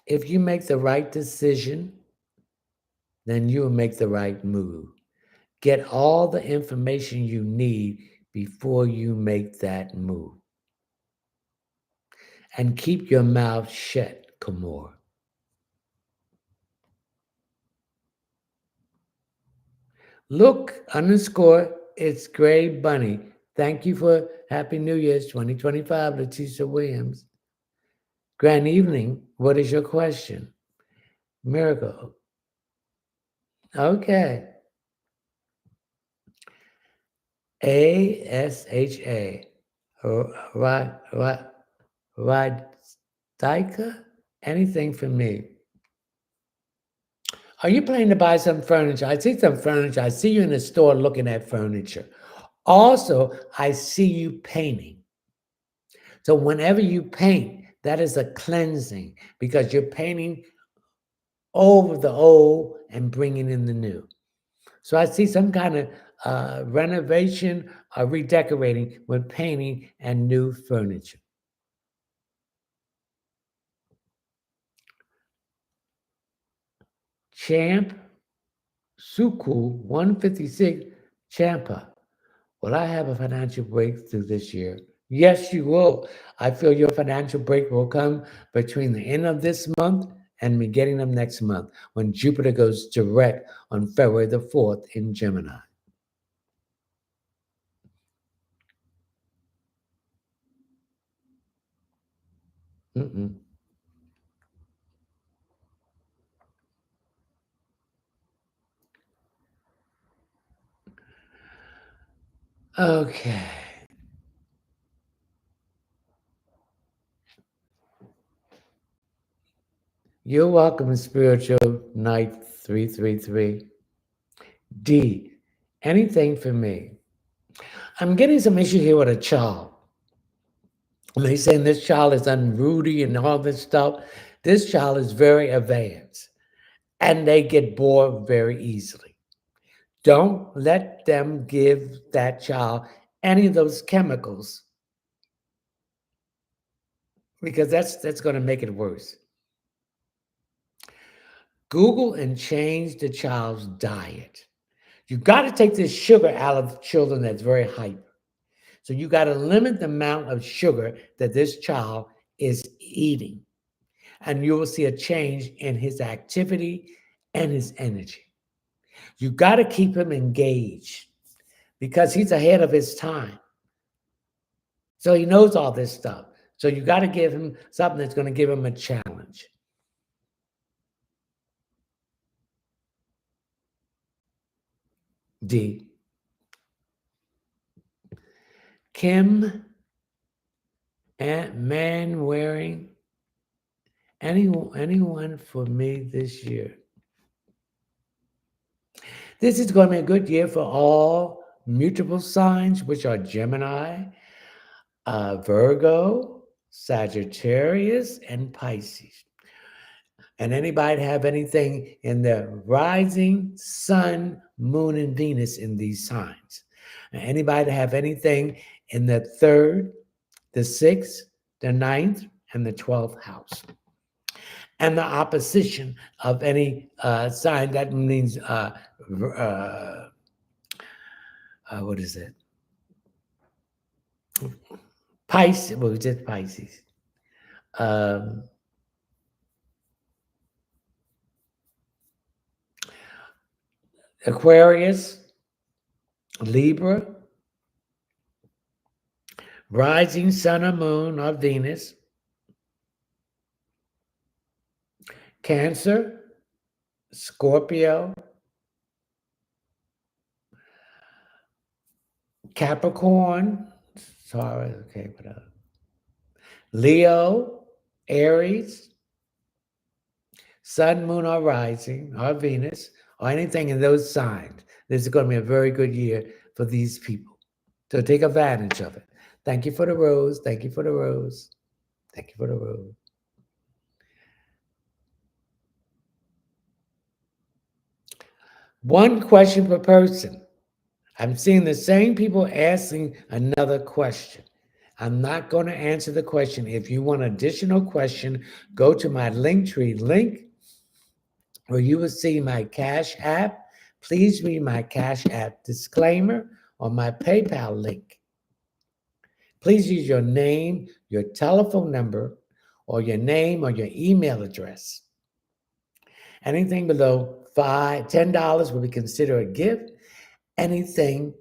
If you make the right decision, then you will make the right move. Get all the information you need before you make that move. And keep your mouth shut, Kamor. Look, underscore, it's Gray Bunny. Thank you for Happy New Year's 2025, Leticia Williams. Grand evening. What is your question? Miracle. Okay. ASHA. Radika? Anything for me? Are you planning to buy some furniture? I see some furniture. I see you in the store looking at furniture. Also, I see you painting. So whenever you paint, that is a cleansing because you're painting over the old and bringing in the new. So I see some kind of renovation or redecorating with painting and new furniture. Champ Suku 156 Champa. Will I have a financial breakthrough this year? Yes, you will. I feel your financial break will come between the end of this month and beginning of next month when Jupiter goes direct on February the 4th in Gemini. Mm-mm. Okay. You're welcome, Spiritual Night 333. D. Anything for me? I'm getting some issue here with a child. And they saying this child is unruly and all this stuff. This child is very advanced and they get bored very easily. Don't let them give that child any of those chemicals because that's going to make it worse. Google and change the child's diet. You got to take this sugar out of children that's very hyper. So you got to limit the amount of sugar that this child is eating. And you will see a change in his activity and his energy. You got to keep him engaged because he's ahead of his time. So he knows all this stuff. So you got to give him something that's going to give him a challenge. D. Kim and man wearing anyone for me this year. This is going to be a good year for all mutable signs, which are Gemini, Virgo, Sagittarius, and Pisces. And anybody have anything in the rising sun, moon, and Venus in these signs? And anybody have anything in the third, the sixth, the ninth, and the 12th house? And the opposition of any sign that means what is it? Pisces. Well, just Pisces. Um, Aquarius, Libra, rising sun or moon or Venus, Cancer, Scorpio, Capricorn, sorry, okay, but Leo, Aries, sun, moon, or rising, or Venus, or anything in those signs. This is going to be a very good year for these people. So take advantage of it. Thank you for the rose. Thank you for the rose. Thank you for the rose. One question per person. I'm seeing the same people asking another question. I'm not going to answer the question. If you want additional question, go to my Linktree link where you will see my Cash App. Please read my Cash App disclaimer or my PayPal link. Please use your name, your telephone number, or your name or your email address. Anything below $10 will be considered a gift. Anything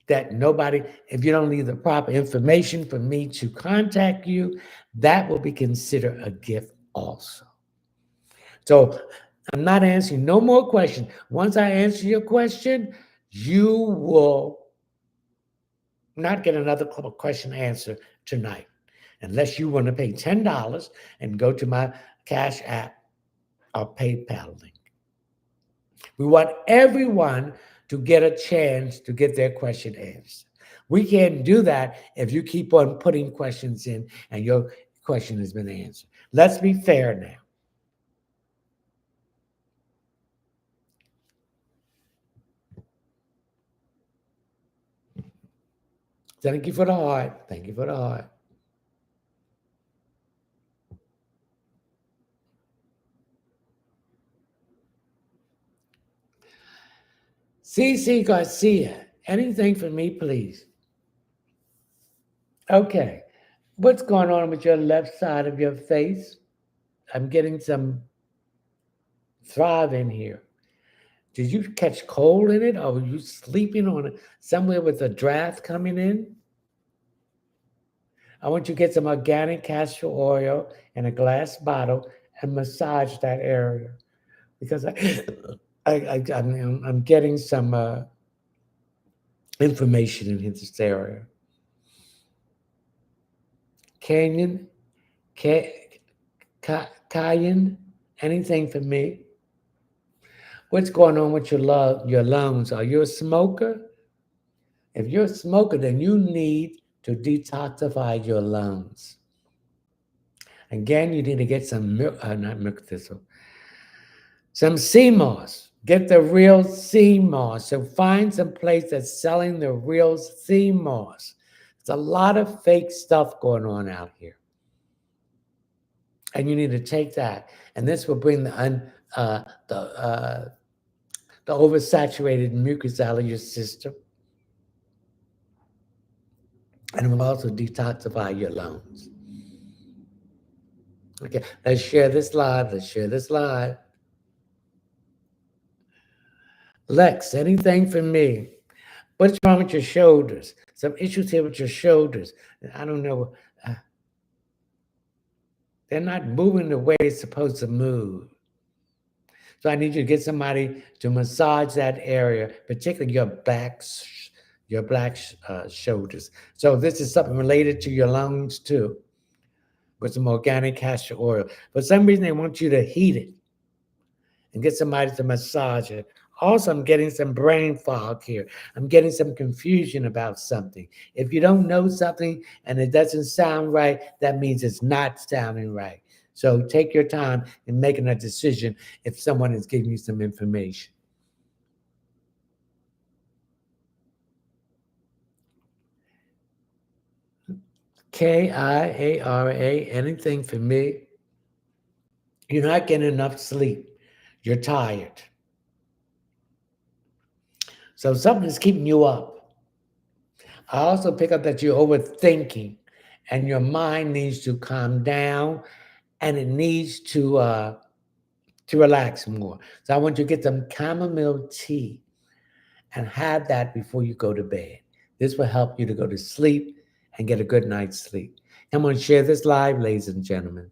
that nobody, if you don't leave the proper information for me to contact you, that will be considered a gift also. So I'm not answering no more questions. Once I answer your question, you will not get another question answered tonight unless you want to pay $10 and go to my Cash App or PayPal link. We want everyone to get a chance to get their question answered. We can't do that if you keep on putting questions in and your question has been answered. Let's be fair now. Thank you for the heart. Thank you for the heart. CC Garcia, anything for me, please? Okay. What's going on with your left side of your face? I'm getting some thrive in here. Did you catch cold in it, or were you sleeping on it somewhere with a draft coming in? I want you to get some organic castor oil in a glass bottle and massage that area because I'm getting some information in this area. Canyon, Cayenne, anything for me? What's going on with your lungs? Are you a smoker? If you're a smoker, then you need to detoxify your lungs. Again, you need to get some milk, not milk thistle, some sea moss. Get the real sea moss. So find some place that's selling the real sea moss. There's a lot of fake stuff going on out here. And you need to take that. And this will bring the oversaturated mucus out of your system. And it will also detoxify your lungs. Okay, let's share this live. Let's share this live. Lex, anything for me? What's wrong with your shoulders? Some issues here with your shoulders. I don't know. They're not moving the way they're supposed to move. So I need you to get somebody to massage that area, particularly your back shoulders. So this is something related to your lungs too, with some organic castor oil. For some reason, they want you to heat it and get somebody to massage it. Also, I'm getting some brain fog here. I'm getting some confusion about something. If you don't know something and it doesn't sound right, that means it's not sounding right. So take your time in making a decision if someone is giving you some information. Kiara, anything for me? You're not getting enough sleep. You're tired. So something is keeping you up. I also pick up that you're overthinking and your mind needs to calm down and it needs to relax more. So I want you to get some chamomile tea and have that before you go to bed. This will help you to go to sleep and get a good night's sleep. I'm going to share this live, ladies and gentlemen.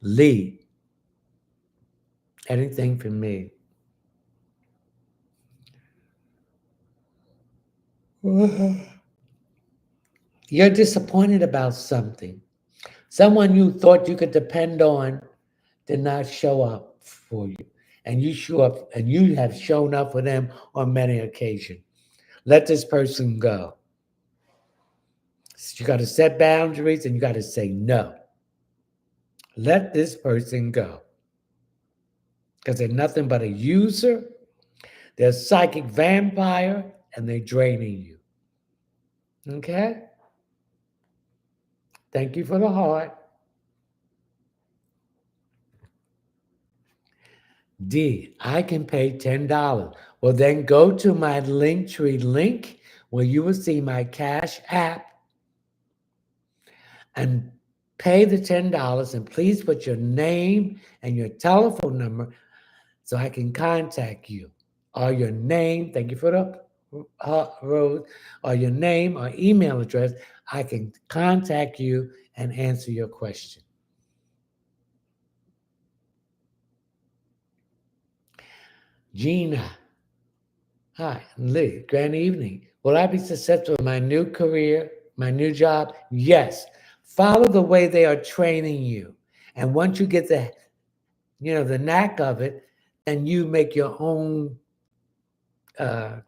Lee, anything for me? You're disappointed about something. Someone you thought you could depend on did not show up for you. And you show up and you have shown up for them on many occasions. Let this person go. You got to set boundaries and you got to say no. Let this person go. Because they're nothing but a user, they're a psychic vampire, and they're draining you. Okay? Thank you for the heart. D, I can pay $10. Well, then go to my Linktree link where you will see my Cash App and pay the $10. And please put your name and your telephone number so I can contact you. Or your name, thank you for the Rose, or your name or email address, I can contact you and answer your question. Gina, hi, Lee, grand evening. Will I be successful in my new career, my new job? Yes. Follow the way they are training you. And once you get the knack of it, then you make your own uh,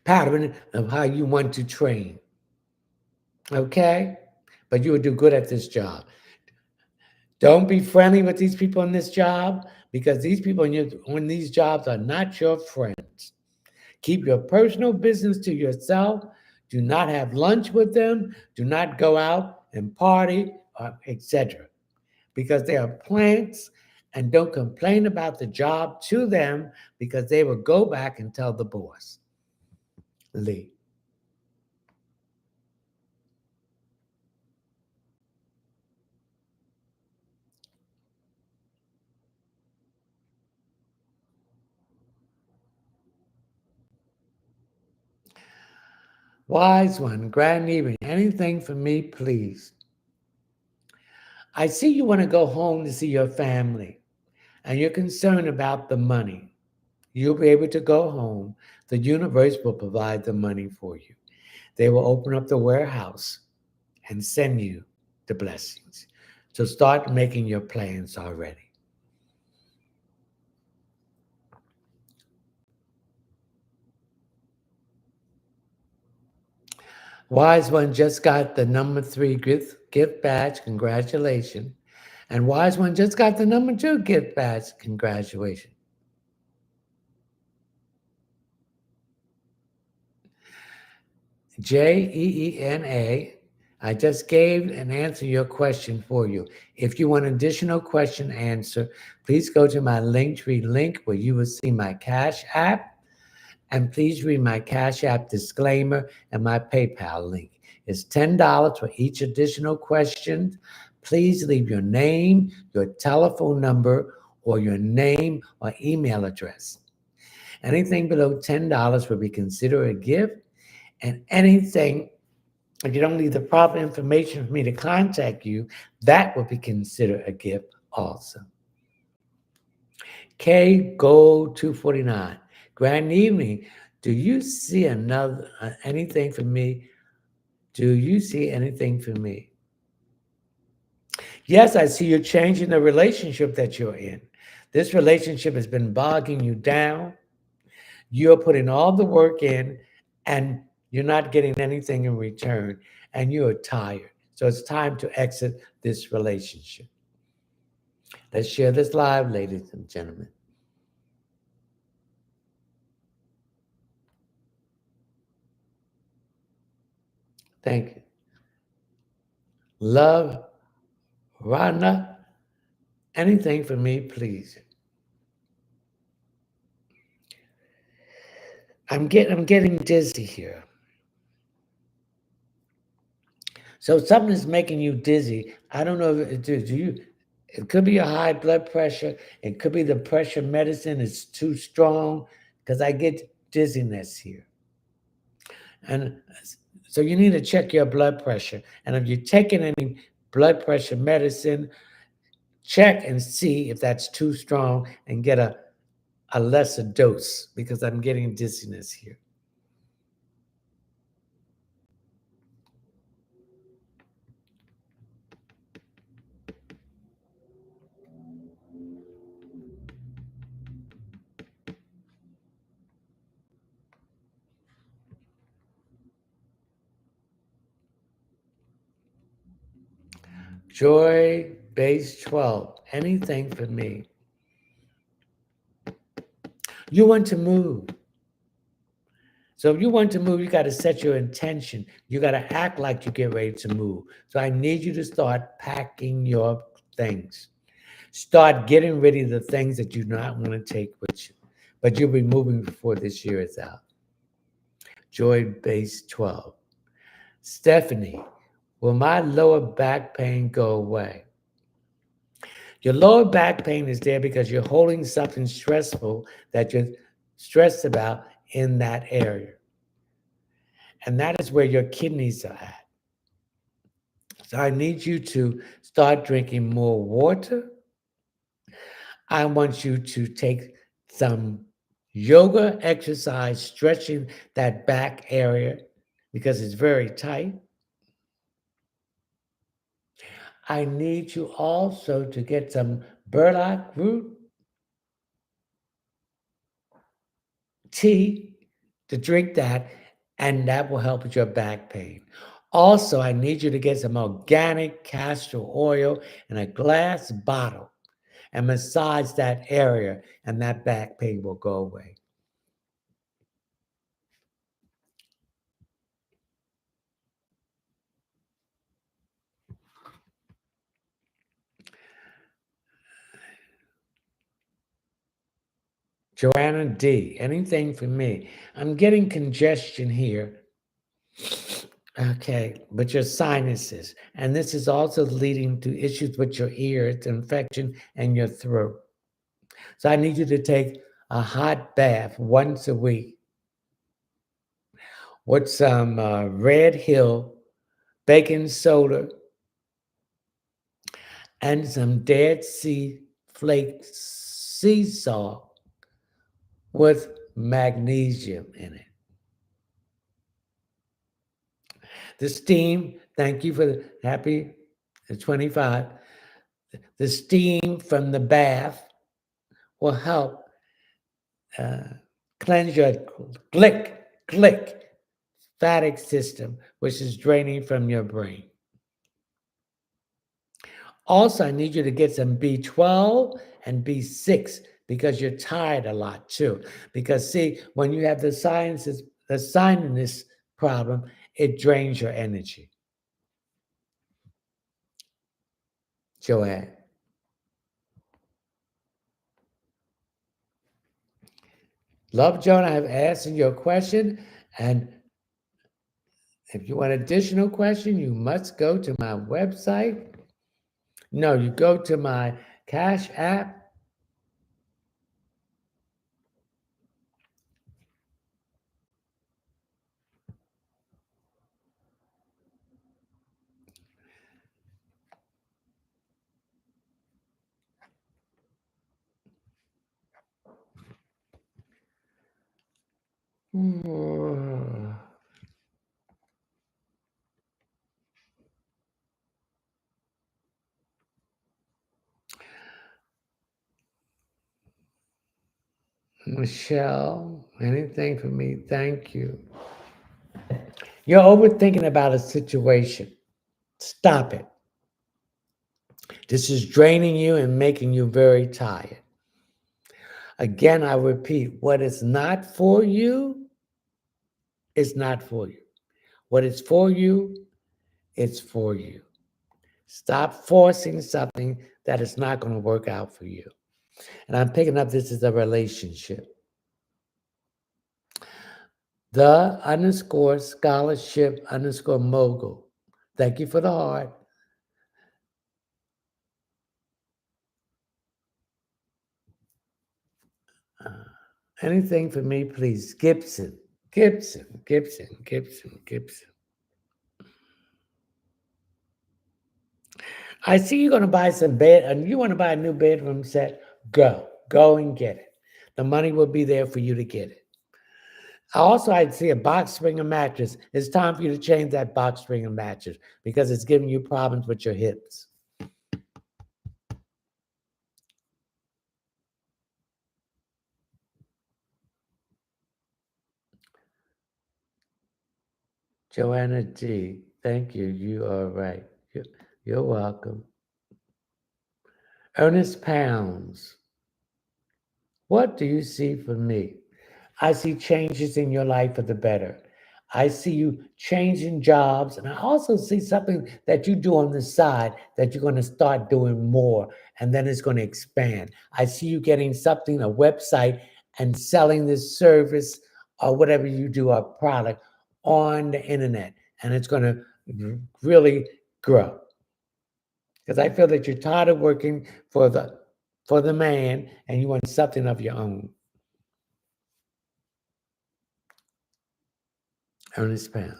pattern of how you want to train. Okay? But you will do good at this job. Don't be friendly with these people in this job because these people on these jobs are not your friends. Keep your personal business to yourself. Do not have lunch with them. Do not go out and party, etc. Because they are plants, and don't complain about the job to them because they will go back and tell the boss. Lee. Wise one, grand evening. Anything for me, please. I see you want to go home to see your family, and you're concerned about the money. You'll be able to go home. The universe will provide the money for you. They will open up the warehouse and send you the blessings. So start making your plans already. Wise one just got the number 3 gift badge. Congratulations. And Wise one just got the number 2 gift badge. Congratulations. Jeena, I just gave and answered your question for you. If you want additional question answer, please go to my Linktree link where you will see my Cash App. And please read my Cash App disclaimer and my PayPal link. It's $10 for each additional question. Please leave your name, your telephone number, or your name or email address. Anything below $10 will be considered a gift, and anything, if you don't leave the proper information for me to contact you, that will be considered a gift also. K Gold 249. Grand evening. Do you see anything for me? Do you see anything for me? Yes, I see you changing the relationship that you're in. This relationship has been bogging you down. You're putting all the work in and you're not getting anything in return, and you're tired. So it's time to exit this relationship. Let's share this live, ladies and gentlemen. Thank you. Love, Rana, anything for me, please. I'm getting dizzy here. So something is making you dizzy. I don't know if do you. It could be your high blood pressure. It could be the pressure medicine is too strong because I get dizziness here. And so you need to check your blood pressure. And if you're taking any blood pressure medicine, check and see if that's too strong and get a lesser dose because I'm getting dizziness here. Joy base 12. Anything for me. You want to move. So if you want to move, you got to set your intention. You got to act like you get ready to move. So I need you to start packing your things. Start getting rid of the things that you do not want to take with you. But you'll be moving before this year is out. Joy base 12. Stephanie, will my lower back pain go away? Your lower back pain is there because you're holding something stressful that you're stressed about in that area. And that is where your kidneys are at. So I need you to start drinking more water. I want you to take some yoga exercise, stretching that back area because it's very tight. I need you also to get some burdock root tea to drink that, and that will help with your back pain. Also, I need you to get some organic castor oil in a glass bottle and massage that area, and that back pain will go away. Joanna D, anything for me? I'm getting congestion here. Okay, with your sinuses. And this is also leading to issues with your ears, infection, and your throat. So I need you to take a hot bath once a week with some Red Hill baking soda and some Dead Sea flakes sea salt with magnesium in it. The steam, thank you for the happy 25. The steam from the bath will help uh, cleanse your glick lymphatic system, which is draining from your brain. Also, I need you to get some B12 and B6 because you're tired a lot too. Because see, when you have the sinus problem, it drains your energy. Joanne. Love Joan, I have answered your question. And if you want additional question, you must go to my website. No, you go to my Cash App. Michelle, anything for me? Thank you. You're overthinking about a situation. Stop it. This is draining you and making you very tired. Again, I repeat, what is not for you is not for you. What is for you, it's for you. Stop forcing something that is not going to work out for you. And I'm picking up this as a relationship. The underscore scholarship underscore mogul. Thank you for the heart. Anything for me, please. Gibson, Gibson, Gibson, Gibson, Gibson. I see you're going to buy some bed, and you want to buy a new bedroom set. Go and get it. The money will be there for you to get it. Also, I see a box spring mattress. It's time for you to change that box spring mattress because it's giving you problems with your hips. Joanna G, thank you. You are right. You're welcome. Ernest Pounds, what do you see for me? I see changes in your life for the better. I see you changing jobs, and I also see something that you do on the side that you're going to start doing more, and then it's going to expand. I see you getting something, a website, and selling this service or whatever you do, a product on the internet, and it's going to really grow. Because I feel that you're tired of working for the man, and you want something of your own. Ernest Pound.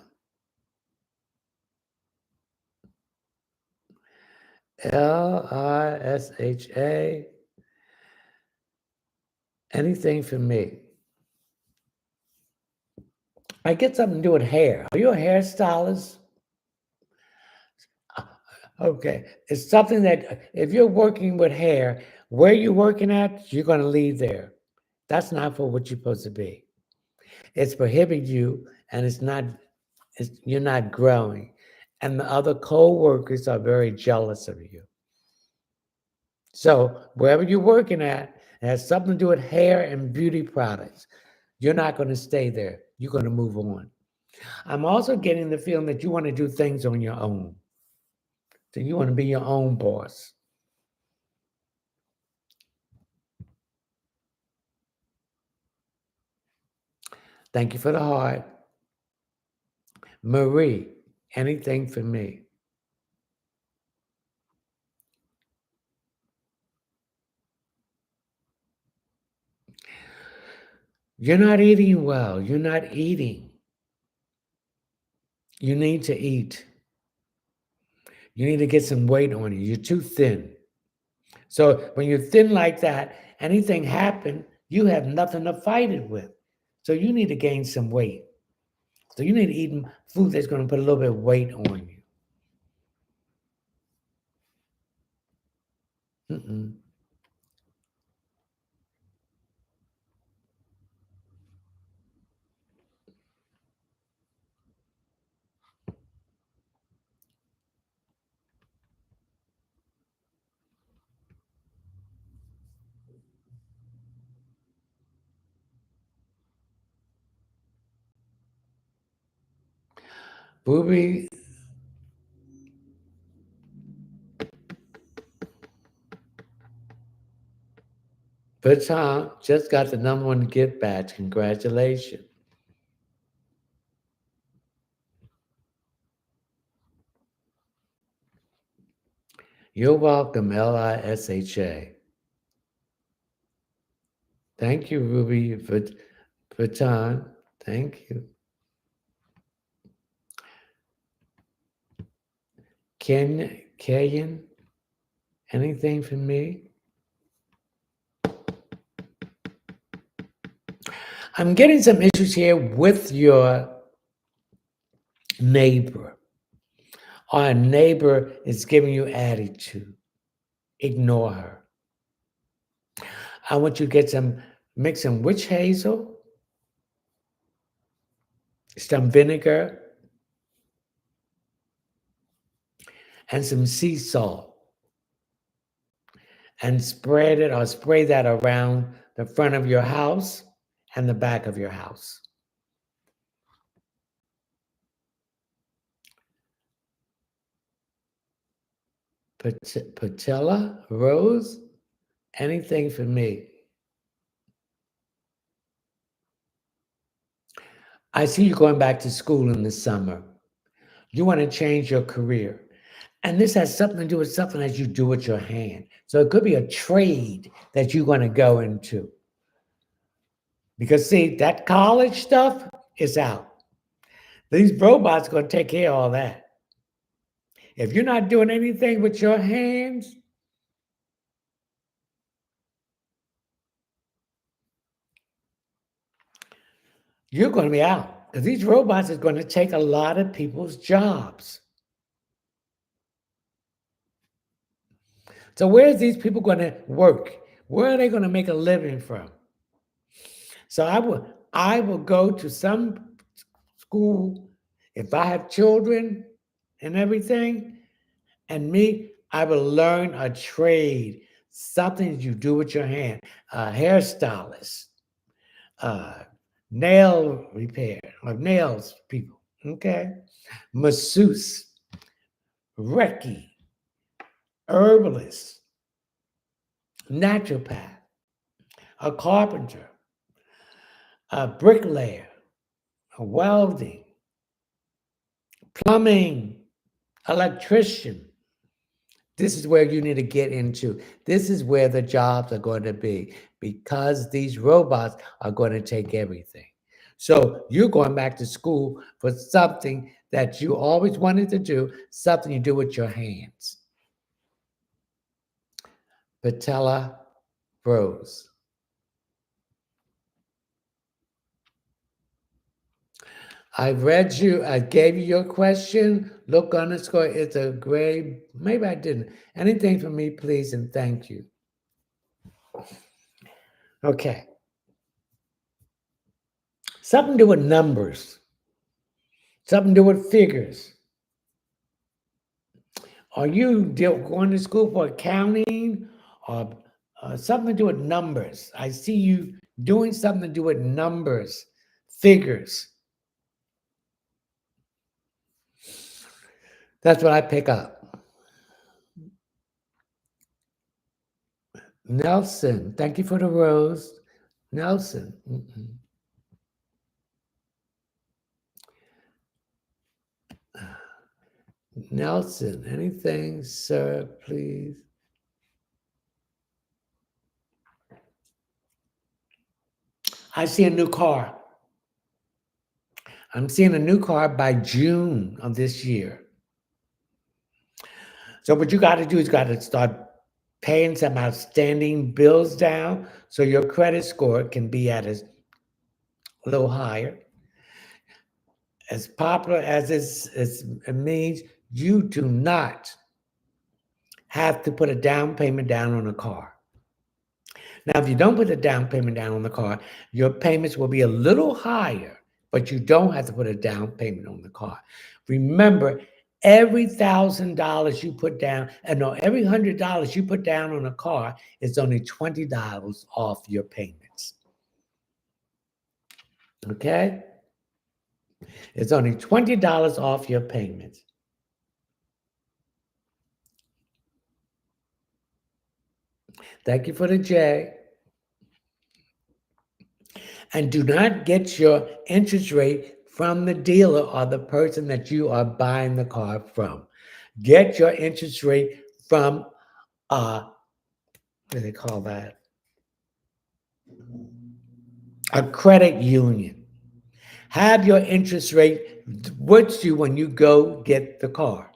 Lisha. Anything for me. I get something to do with hair. Are you a hairstylist? Okay. It's something that if you're working with hair, where you're working at, you're going to leave there. That's not for what you're supposed to be. It's prohibited you, and you're not growing. And the other co-workers are very jealous of you. So wherever you're working at, it has something to do with hair and beauty products. You're not going to stay there. You're going to move on. I'm also getting the feeling that you want to do things on your own. So you want to be your own boss. Thank you for the heart. Marie, anything for me? You're not eating well. You're not eating. You need to eat. You need to get some weight on you. You're too thin. So when you're thin like that, anything happen, you have nothing to fight it with. So you need to gain some weight. So you need to eat food that's going to put a little bit of weight on you. Mm-mm. Booby Baton just got the #1 gift badge. Congratulations. You're welcome, Lisha. Thank you, Ruby Baton. Thank you. Kayan, anything for me? I'm getting some issues here with your neighbor. Our neighbor is giving you attitude. Ignore her. I want you to mix some witch hazel, some vinegar, and some sea salt, and spread it or spray that around the front of your house and the back of your house. Patella, Rose, anything for me? I see you going back to school in the summer. You want to change your career. And this has something to do with something that you do with your hand. So it could be a trade that you're going to go into. Because see, that college stuff is out. These robots are going to take care of all that. If you're not doing anything with your hands, you're going to be out. Because these robots are going to take a lot of people's jobs. So where are these people going to work? Where are they going to make a living from? So I will go to some school if I have children and everything, and I will learn a trade, something you do with your hand. Hairstylist, uh, nail repair, or nails people, okay? Masseuse, Reiki, herbalist, naturopath, a carpenter, a bricklayer, a welding, plumbing, electrician. This is where you need to get into. This is where the jobs are going to be because these robots are going to take everything. So you're going back to school for something that you always wanted to do, something you do with your hands. Patella Rose. I read you, I gave you your question. Look underscore, it's a gray, maybe I didn't. Anything for me, please, and thank you. Okay. Something to do with numbers, something to do with figures. Are you going to school for accounting or something to do with numbers? I see you doing something to do with numbers, figures. That's what I pick up. Nelson, thank you for the rose. Nelson. Nelson, anything, sir, please? I see a new car. I'm seeing a new car by June of this year. So what you got to do is got to start paying some outstanding bills down so your credit score can be at a little higher. As popular as it means, you do not have to put a down payment down on a car. Now, if you don't put a down payment down on the car, your payments will be a little higher, but you don't have to put a down payment on the car. Remember, every $1,000 you put down, and no, every $100 you put down on a car is only $20 off your payments. Okay? It's only $20 off your payments. Thank you for the J. And do not get your interest rate from the dealer or the person that you are buying the car from. Get your interest rate from what do they call that? A credit union. Have your interest rate with you when you go get the car.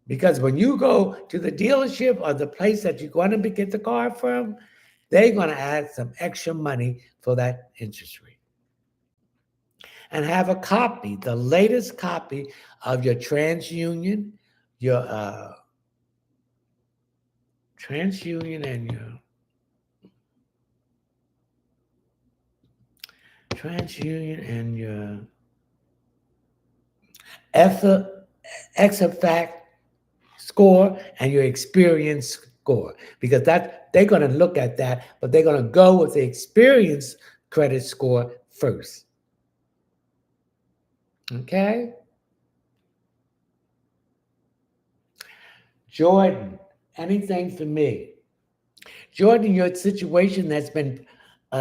Because when you go to the dealership or the place that you're going to get the car from, they're going to add some extra money for that interest rate. And have a copy, the latest copy of your TransUnion, your TransUnion and your TransUnion and your Equifax score and your experience score, because that they're going to look at that, but they're going to go with the experience credit score first. Okay? Jordan, anything for me? Jordan, your situation that's been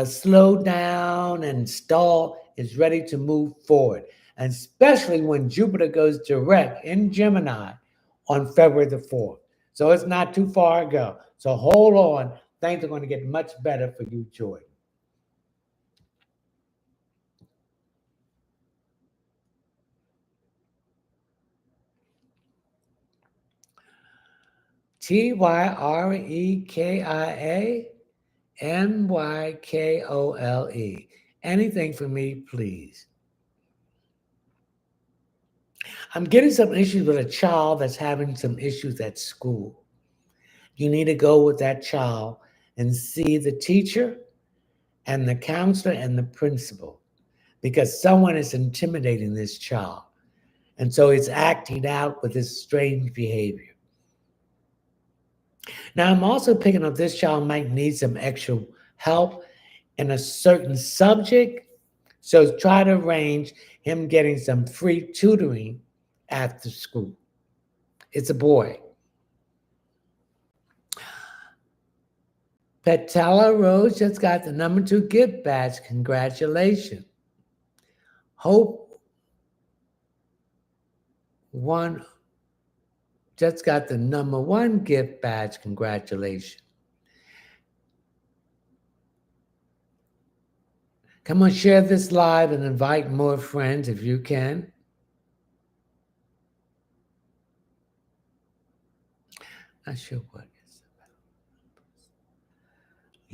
slowed down and stalled is ready to move forward, and especially when Jupiter goes direct in Gemini on February the 4th. So it's not too far ago. So hold on. Things are going to get much better for you, Jordan. TYREKIA NYKOLE. Anything for me, please. I'm getting some issues with a child that's having some issues at school. You need to go with that child and see the teacher and the counselor and the principal, because someone is intimidating this child. And so it's acting out with this strange behavior. Now, I'm also picking up this child might need some extra help in a certain subject. So try to arrange him getting some free tutoring after school. It's a boy. Petella Rose just got the number 2 gift badge. Congratulations. Hope one just got the number 1 gift badge. Congratulations. Come on, share this live and invite more friends if you can. Not sure what it's about.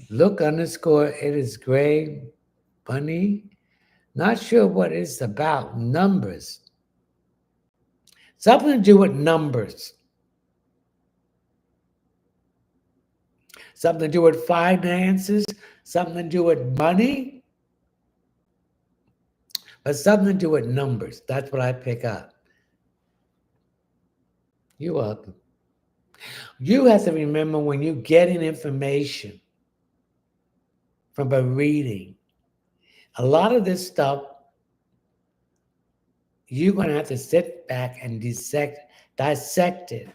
Look underscore, it is gray, bunny. Not sure what it's about. Numbers. Something to do with numbers. Something to do with finances. Something to do with money. But something to do with numbers. That's what I pick up. You're welcome. You have to remember when you're getting information from a reading, a lot of this stuff, you're going to have to sit back and dissect it.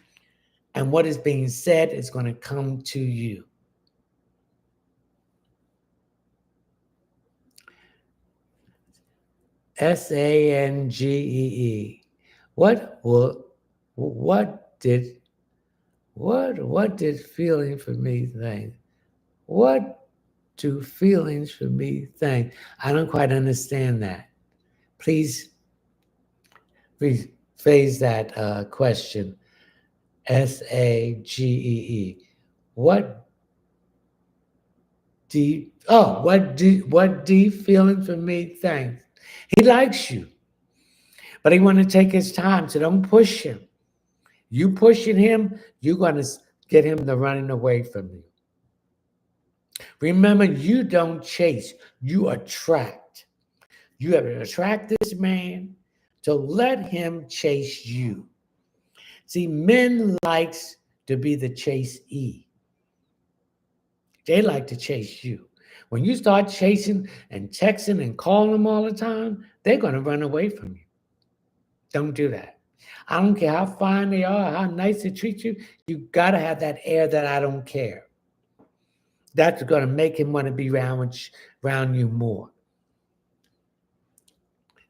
And what is being said is going to come to you. Sangee. What did feeling for me think? What do feelings for me think? I don't quite understand that. Please rephrase that question. Sagee. What do feeling for me think? He likes you, but he want to take his time, so don't push him. You pushing him, you're going to get him to running away from you. Remember, you don't chase, you attract. You have to attract this man to let him chase you. See, men likes to be the chasee. They like to chase you. When you start chasing and texting and calling them all the time, they're going to run away from you. Don't do that. I don't care how fine they are, how nice they treat you. You got to have that air that I don't care. That's going to make him want to be around you more.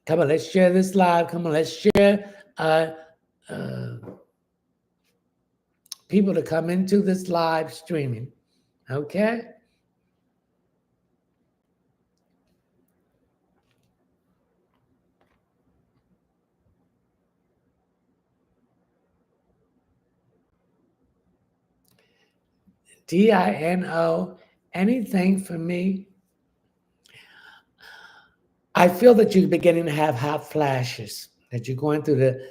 Come on, let's share this live. Come on, let's share people to come into this live streaming. Okay? Dino, anything for me? I feel that you're beginning to have hot flashes, that you're going through the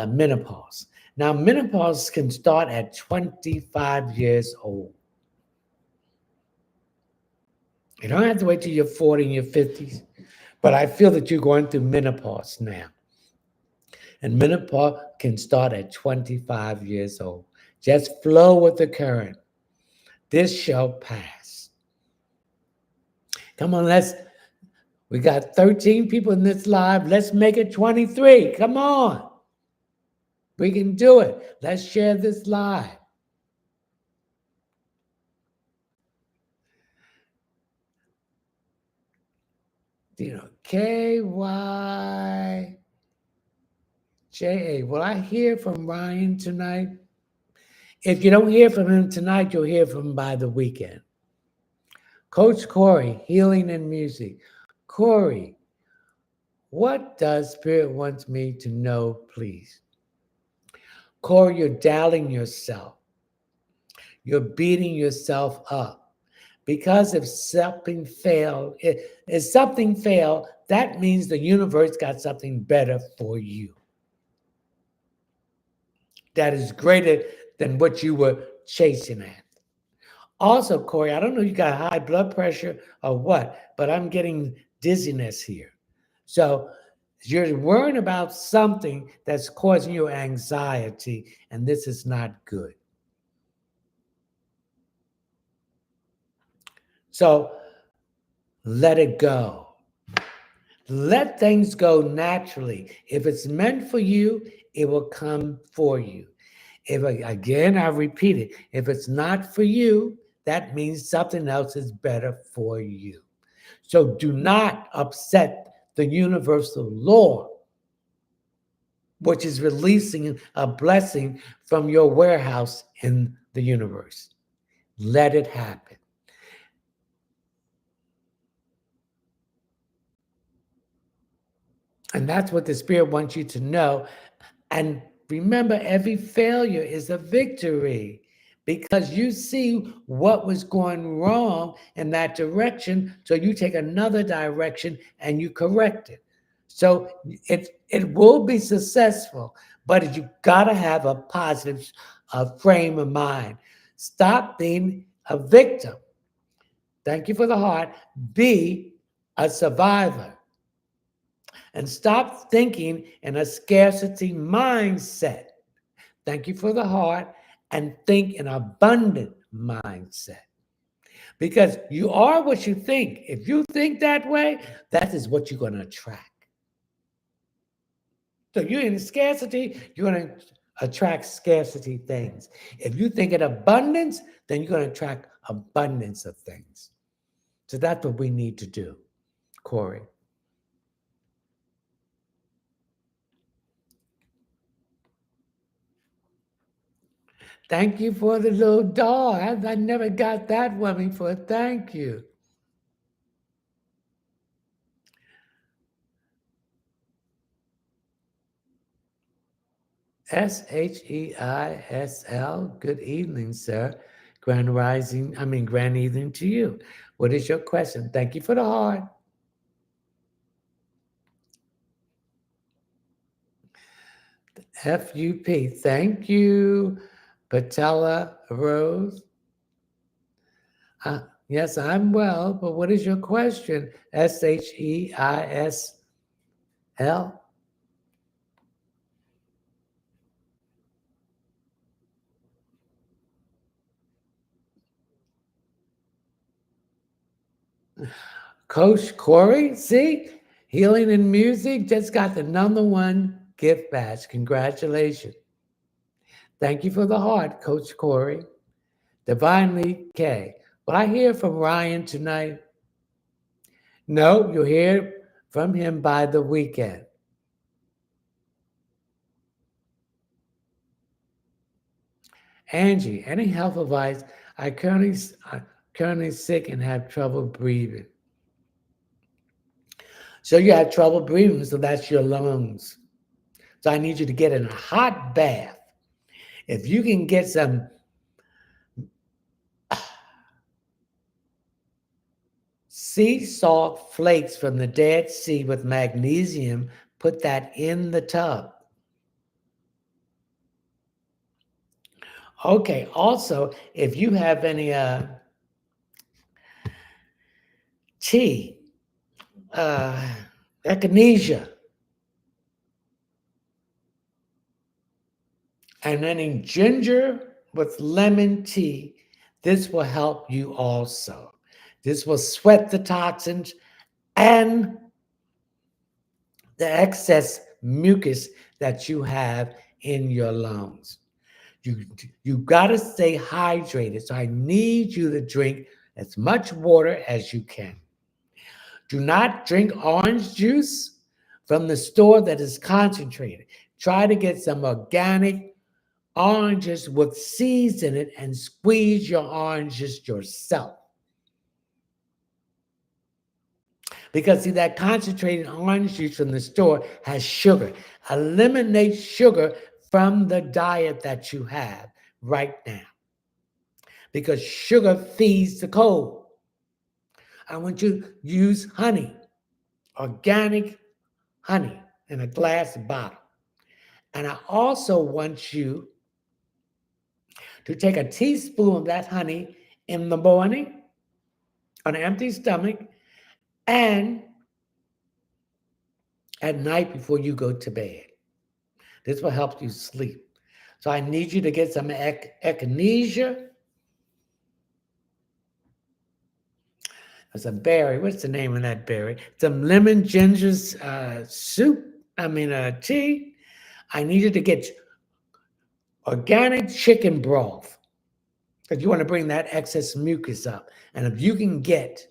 menopause. Now, menopause can start at 25 years old. You don't have to wait till you're 40 and your 50s, but I feel that you're going through menopause now. And menopause can start at 25 years old. Just flow with the current. This shall pass. Come on, we got 13 people in this live. Let's make it 23. Come on. We can do it. Let's share this live. KYJA. Will I hear from Ryan tonight? If you don't hear from him tonight, you'll hear from him by the weekend. Coach Corey, Healing and Music. Corey, what does Spirit wants me to know, please? Corey, you're doubting yourself. You're beating yourself up. Because if something failed, that means the universe got something better for you. That is greater than what you were chasing at. Also, Corey, I don't know if you got high blood pressure or what, but I'm getting dizziness here. So you're worrying about something that's causing you anxiety, and this is not good. So let it go. Let things go naturally. If it's meant for you, it will come for you. Again, I repeat it, if it's not for you, that means something else is better for you. So do not upset the universal law, which is releasing a blessing from your warehouse in the universe. Let it happen. And that's what the Spirit wants you to know. And remember, every failure is a victory because you see what was going wrong in that direction. So you take another direction and you correct it. So it will be successful, but you got to have a positive frame of mind. Stop being a victim. Thank you for the heart. Be a survivor and stop thinking in a scarcity mindset. Thank you for the heart and think in abundant mindset. Because you are what you think. If you think that way, that is what you're going to attract. So you're in scarcity, you're going to attract scarcity things. If you think in abundance, then you're going to attract abundance of things. So that's what we need to do, Corey. Thank you for the little doll. I never got that one before. Thank you. Sheisl. Good evening, sir. Grand evening to you. What is your question? Thank you for the heart. FUP. Thank you, Patella Rose. Yes, I'm well, but what is your question? Sheisl. Coach Corey, see, Healing and Music just got the #1 gift badge. Congratulations. Thank you for the heart, Coach Corey. Divinely K. Will I hear from Ryan tonight? No, you'll hear from him by the weekend. Angie, any health advice? I currently sick and have trouble breathing. So you have trouble breathing, so that's your lungs. So I need you to get in a hot bath. If you can get some sea salt flakes from the Dead Sea with magnesium, put that in the tub. Okay, also, if you have any tea, uh, echinacea, and any ginger with lemon tea, this will help you also. This will sweat the toxins and the excess mucus that you have in your lungs. You you got to stay hydrated. So I need you to drink as much water as you can. Do not drink orange juice from the store that is concentrated. Try to get some organic oranges with seeds in it and squeeze your oranges yourself. Because see, that concentrated orange juice from the store has sugar. Eliminate sugar from the diet that you have right now because sugar feeds the cold. I want you to use honey, organic honey in a glass bottle. And I also want you to take a teaspoon of that honey in the morning on an empty stomach and at night before you go to bed. This will help you sleep. So I need you to get some echinacea. There's a berry. What's the name of that berry? Some lemon ginger tea. I need you to get organic chicken broth because you want to bring that excess mucus up. And if you can get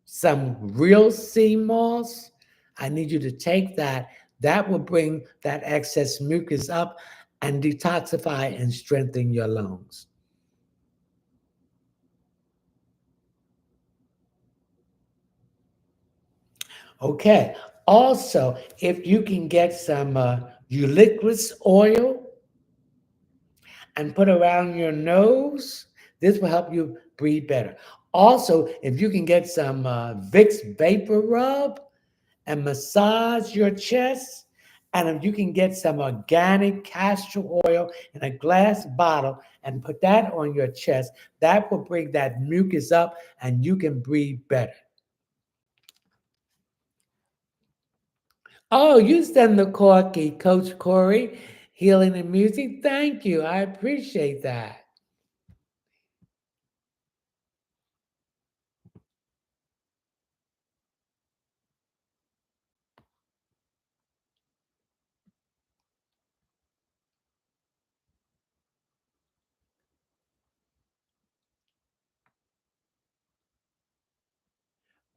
some real sea moss, I need you to take that. That will bring that excess mucus up and detoxify and strengthen your lungs. Okay. Also, if you can get some eucalyptus oil and put around your nose, this will help you breathe better. Also, if you can get some Vicks Vapor Rub and massage your chest, and if you can get some organic castor oil in a glass bottle and put that on your chest, that will bring that mucus up and you can breathe better. Oh, you send the corky, Coach Corey, Healing and Music. Thank you. I appreciate that.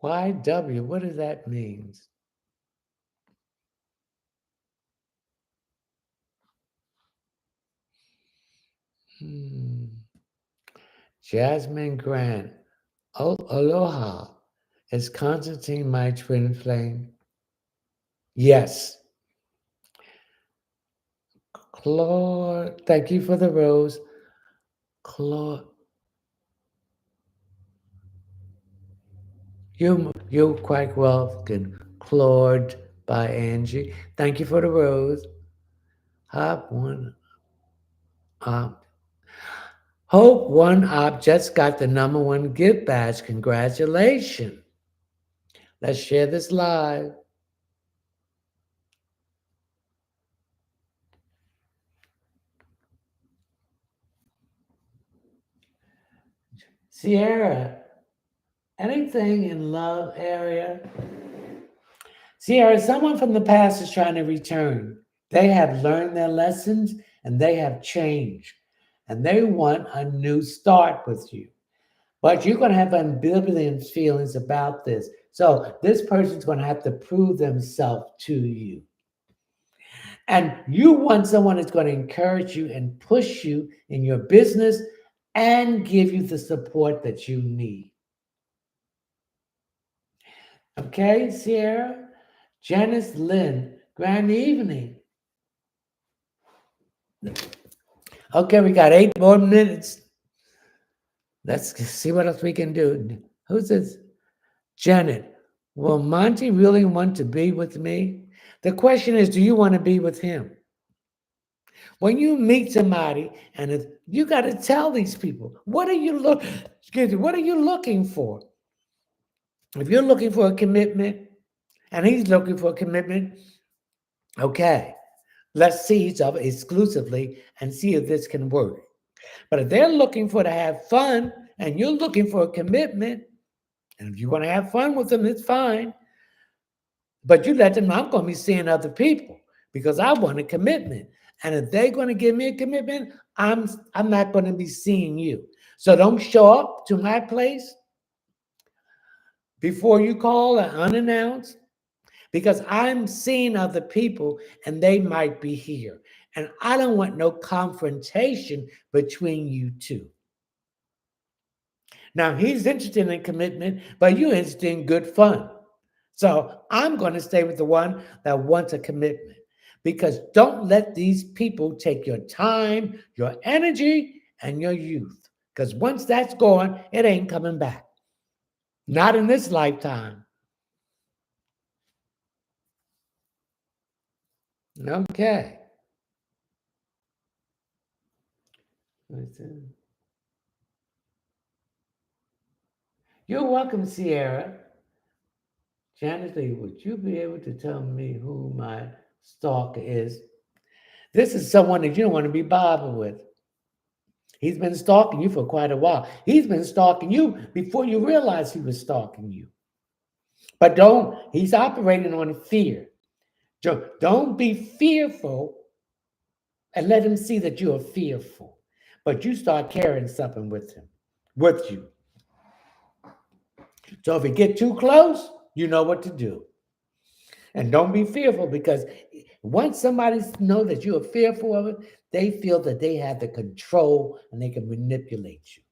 YW, what does that mean? Hmm. Jasmine Grant. Aloha. Is Constantine my twin flame? Yes. Claude, thank you for the rose. Claude, you're quite welcome. Claude by Angie. Thank you for the rose. Hop one up. Hope one up just got the #1 gift badge. Congratulations. Let's share this live. Sierra, anything in love area? Sierra, someone from the past is trying to return. They have learned their lessons and they have changed. And they want a new start with you. But you're going to have ambivalent feelings about this. So this person's going to have to prove themselves to you. And you want someone that's going to encourage you and push you in your business and give you the support that you need. Okay, Sierra? Janice Lynn, grand evening. Okay, we got 8 more minutes. Let's see what else we can do. Who's this? Janet, will Monty really want to be with me? The question is, do you want to be with him? When you meet somebody, and you got to tell these people, what are you looking for? If you're looking for a commitment, and he's looking for a commitment, okay, let's see each other exclusively and see if this can work. But if they're looking for to have fun, and you're looking for a commitment, and if you want to have fun with them, it's fine. But you let them know I'm going to be seeing other people because I want a commitment. And if they're going to give me a commitment, I'm not going to be seeing you. So don't show up to my place before you call or unannounced because I'm seeing other people and they might be here. And I don't want no confrontation between you two. Now, he's interested in commitment, but you're interested in good fun. So I'm going to stay with the one that wants a commitment because don't let these people take your time, your energy, and your youth. Because once that's gone, it ain't coming back. Not in this lifetime. Okay. You're welcome, Sierra. Janice Lee, would you be able to tell me who my stalker is? This is someone that you don't want to be bothered with. He's been stalking you for quite a while. He's been stalking you before you realized he was stalking you. But he's operating on fear. Don't be fearful and let him see that you are fearful. But you start carrying something with you. So if you get too close, you know what to do. And don't be fearful because once somebody knows that you are fearful of it, they feel that they have the control and they can manipulate you.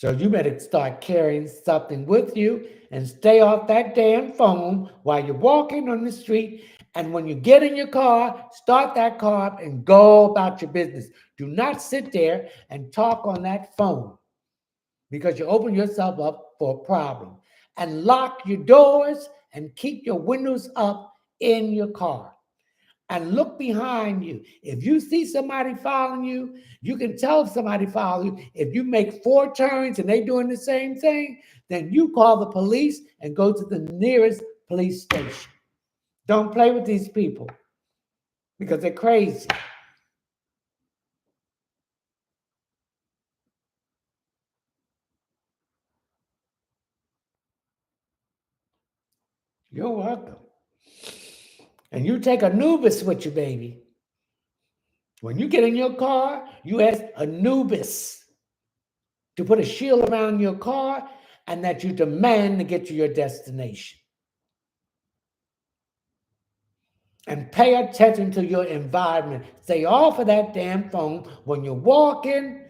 So you better start carrying something with you and stay off that damn phone while you're walking on the street. And when you get in your car, start that car up and go about your business. Do not sit there and talk on that phone because you open yourself up for a problem. And lock your doors and keep your windows up in your car. And look behind you. If you see somebody following you, you can tell if somebody follows you. If you make 4 turns and they doing the same thing, then you call the police and go to the nearest police station. Don't play with these people because they're crazy. You're welcome. And you take Anubis with you, baby. When you get in your car, you ask Anubis to put a shield around your car and that you demand to get to your destination. And pay attention to your environment. Stay off of that damn phone when you're walking,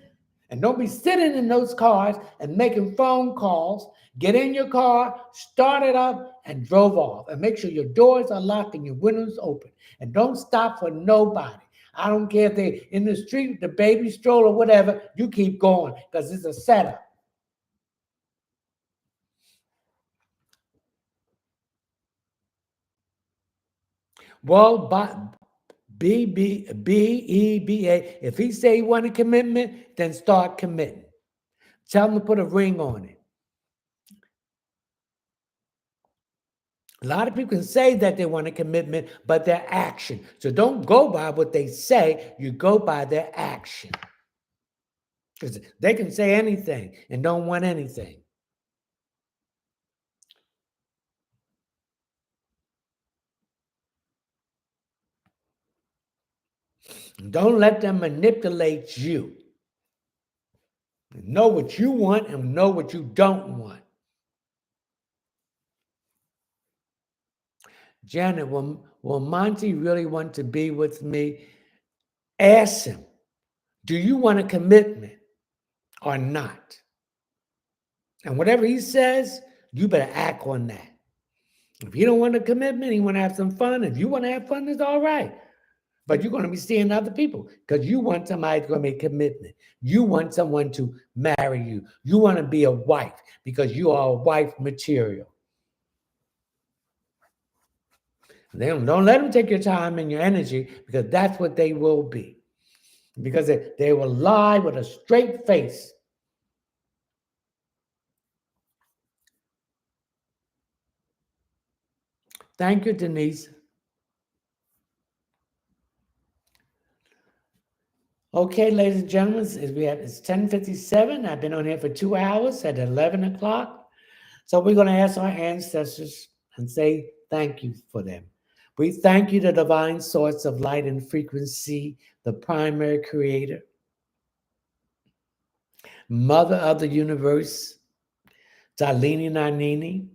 and don't be sitting in those cars and making phone calls. Get in your car, start it up, and drove off. And make sure your doors are locked and your windows open. And don't stop for nobody. I don't care if they're in the street with the baby stroller or whatever, you keep going because it's a setup. Well, BEBA. If he say he want a commitment, then start committing. Tell him to put a ring on it. A lot of people can say that they want a commitment, but their action. So don't go by what they say, you go by their action. Because they can say anything and don't want anything. Don't let them manipulate you. Know what you want and know what you don't want. Janet, will Monty really want to be with me? Ask him, do you want a commitment or not? And whatever he says, you better act on that. If you don't want a commitment, you want to have some fun. If you want to have fun, it's all right. But you're going to be seeing other people because you want somebody to make a commitment. You want someone to marry you. You want to be a wife because you are a wife material. Don't let them take your time and your energy because that's what they will be. Because they will lie with a straight face. Thank you, Denise. Okay, ladies and gentlemen, it's 10:57. I've been on here for 2 hours at 11 o'clock. So we're going to ask our ancestors and say thank you for them. We thank you, the divine source of light and frequency, the primary creator, mother of the universe, Dalini Nanini,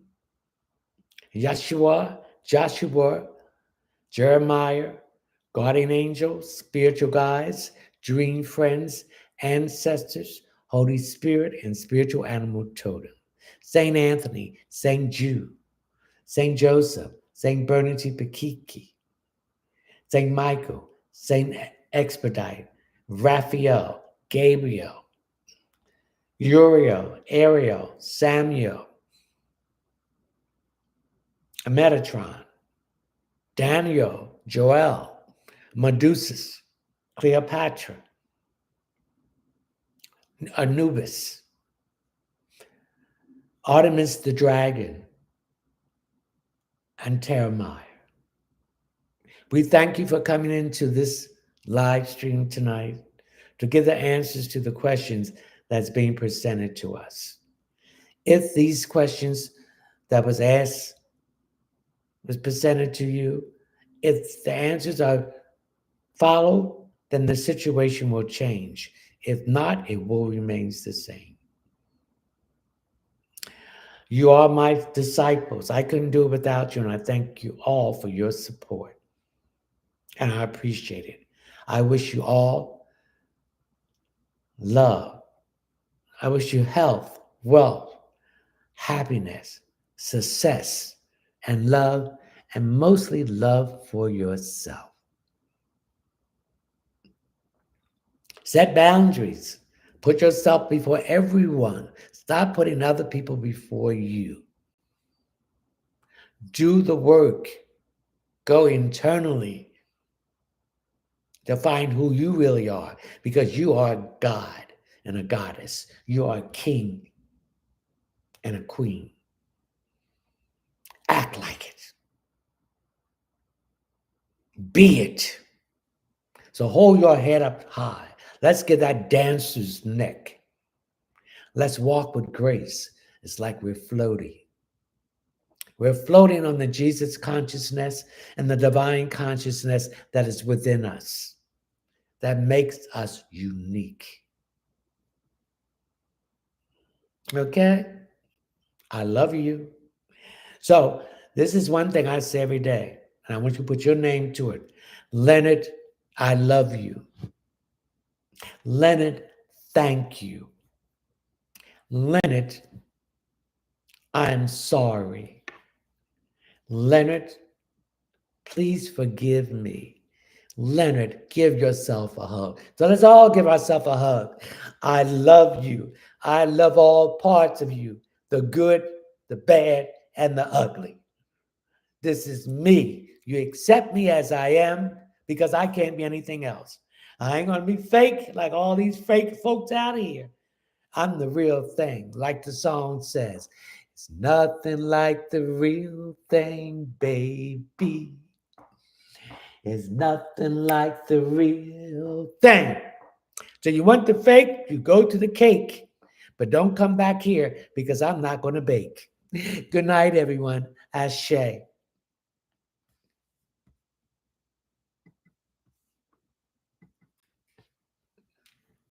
Yeshua, Joshua, Jeremiah, guardian angels, spiritual guides, dream friends, ancestors, Holy Spirit, and spiritual animal totem. Saint Anthony, Saint Jude, Saint Joseph, Saint Bernadette Pakiki, Saint Michael, Saint Expedite, Raphael, Gabriel, Uriel, Ariel, Samuel, Metatron, Daniel, Joel, Medusa, Cleopatra, Anubis, Artemis the dragon, and Terramire. We thank you for coming into this live stream tonight to give the answers to the questions that's being presented to us. If these questions that was asked was presented to you, if the answers are followed, then the situation will change. If not, it will remain the same. You are my disciples. I couldn't do it without you, and I thank you all for your support. And I appreciate it. I wish you all love, I wish you health, wealth, happiness, success, and love, and mostly love for yourself. Set boundaries. Put yourself before everyone. Stop putting other people before you. Do the work. Go internally to find who you really are, because you are God and a goddess. You are a king and a queen. Act like it. Be it. So hold your head up high. Let's get that dancer's neck. Let's walk with grace. It's like we're floating. We're floating on the Jesus consciousness and the divine consciousness that is within us, that makes us unique. Okay? I love you. So, this is one thing I say every day, and I want you to put your name to it. Leonard, I love you. Leonard, thank you. Leonard, I'm sorry. Leonard, please forgive me. Leonard, give yourself a hug. So let's all give ourselves a hug. I love you. I love all parts of you, the good, the bad, and the ugly. This is me. You accept me as I am, because I can't be anything else. I ain't going to be fake like all these fake folks out here. I'm the real thing, like the song says. It's nothing like the real thing, baby. It's nothing like the real thing. So you want the fake, you go to the cake. But don't come back here, because I'm not going to bake. Good night, everyone. Ashe.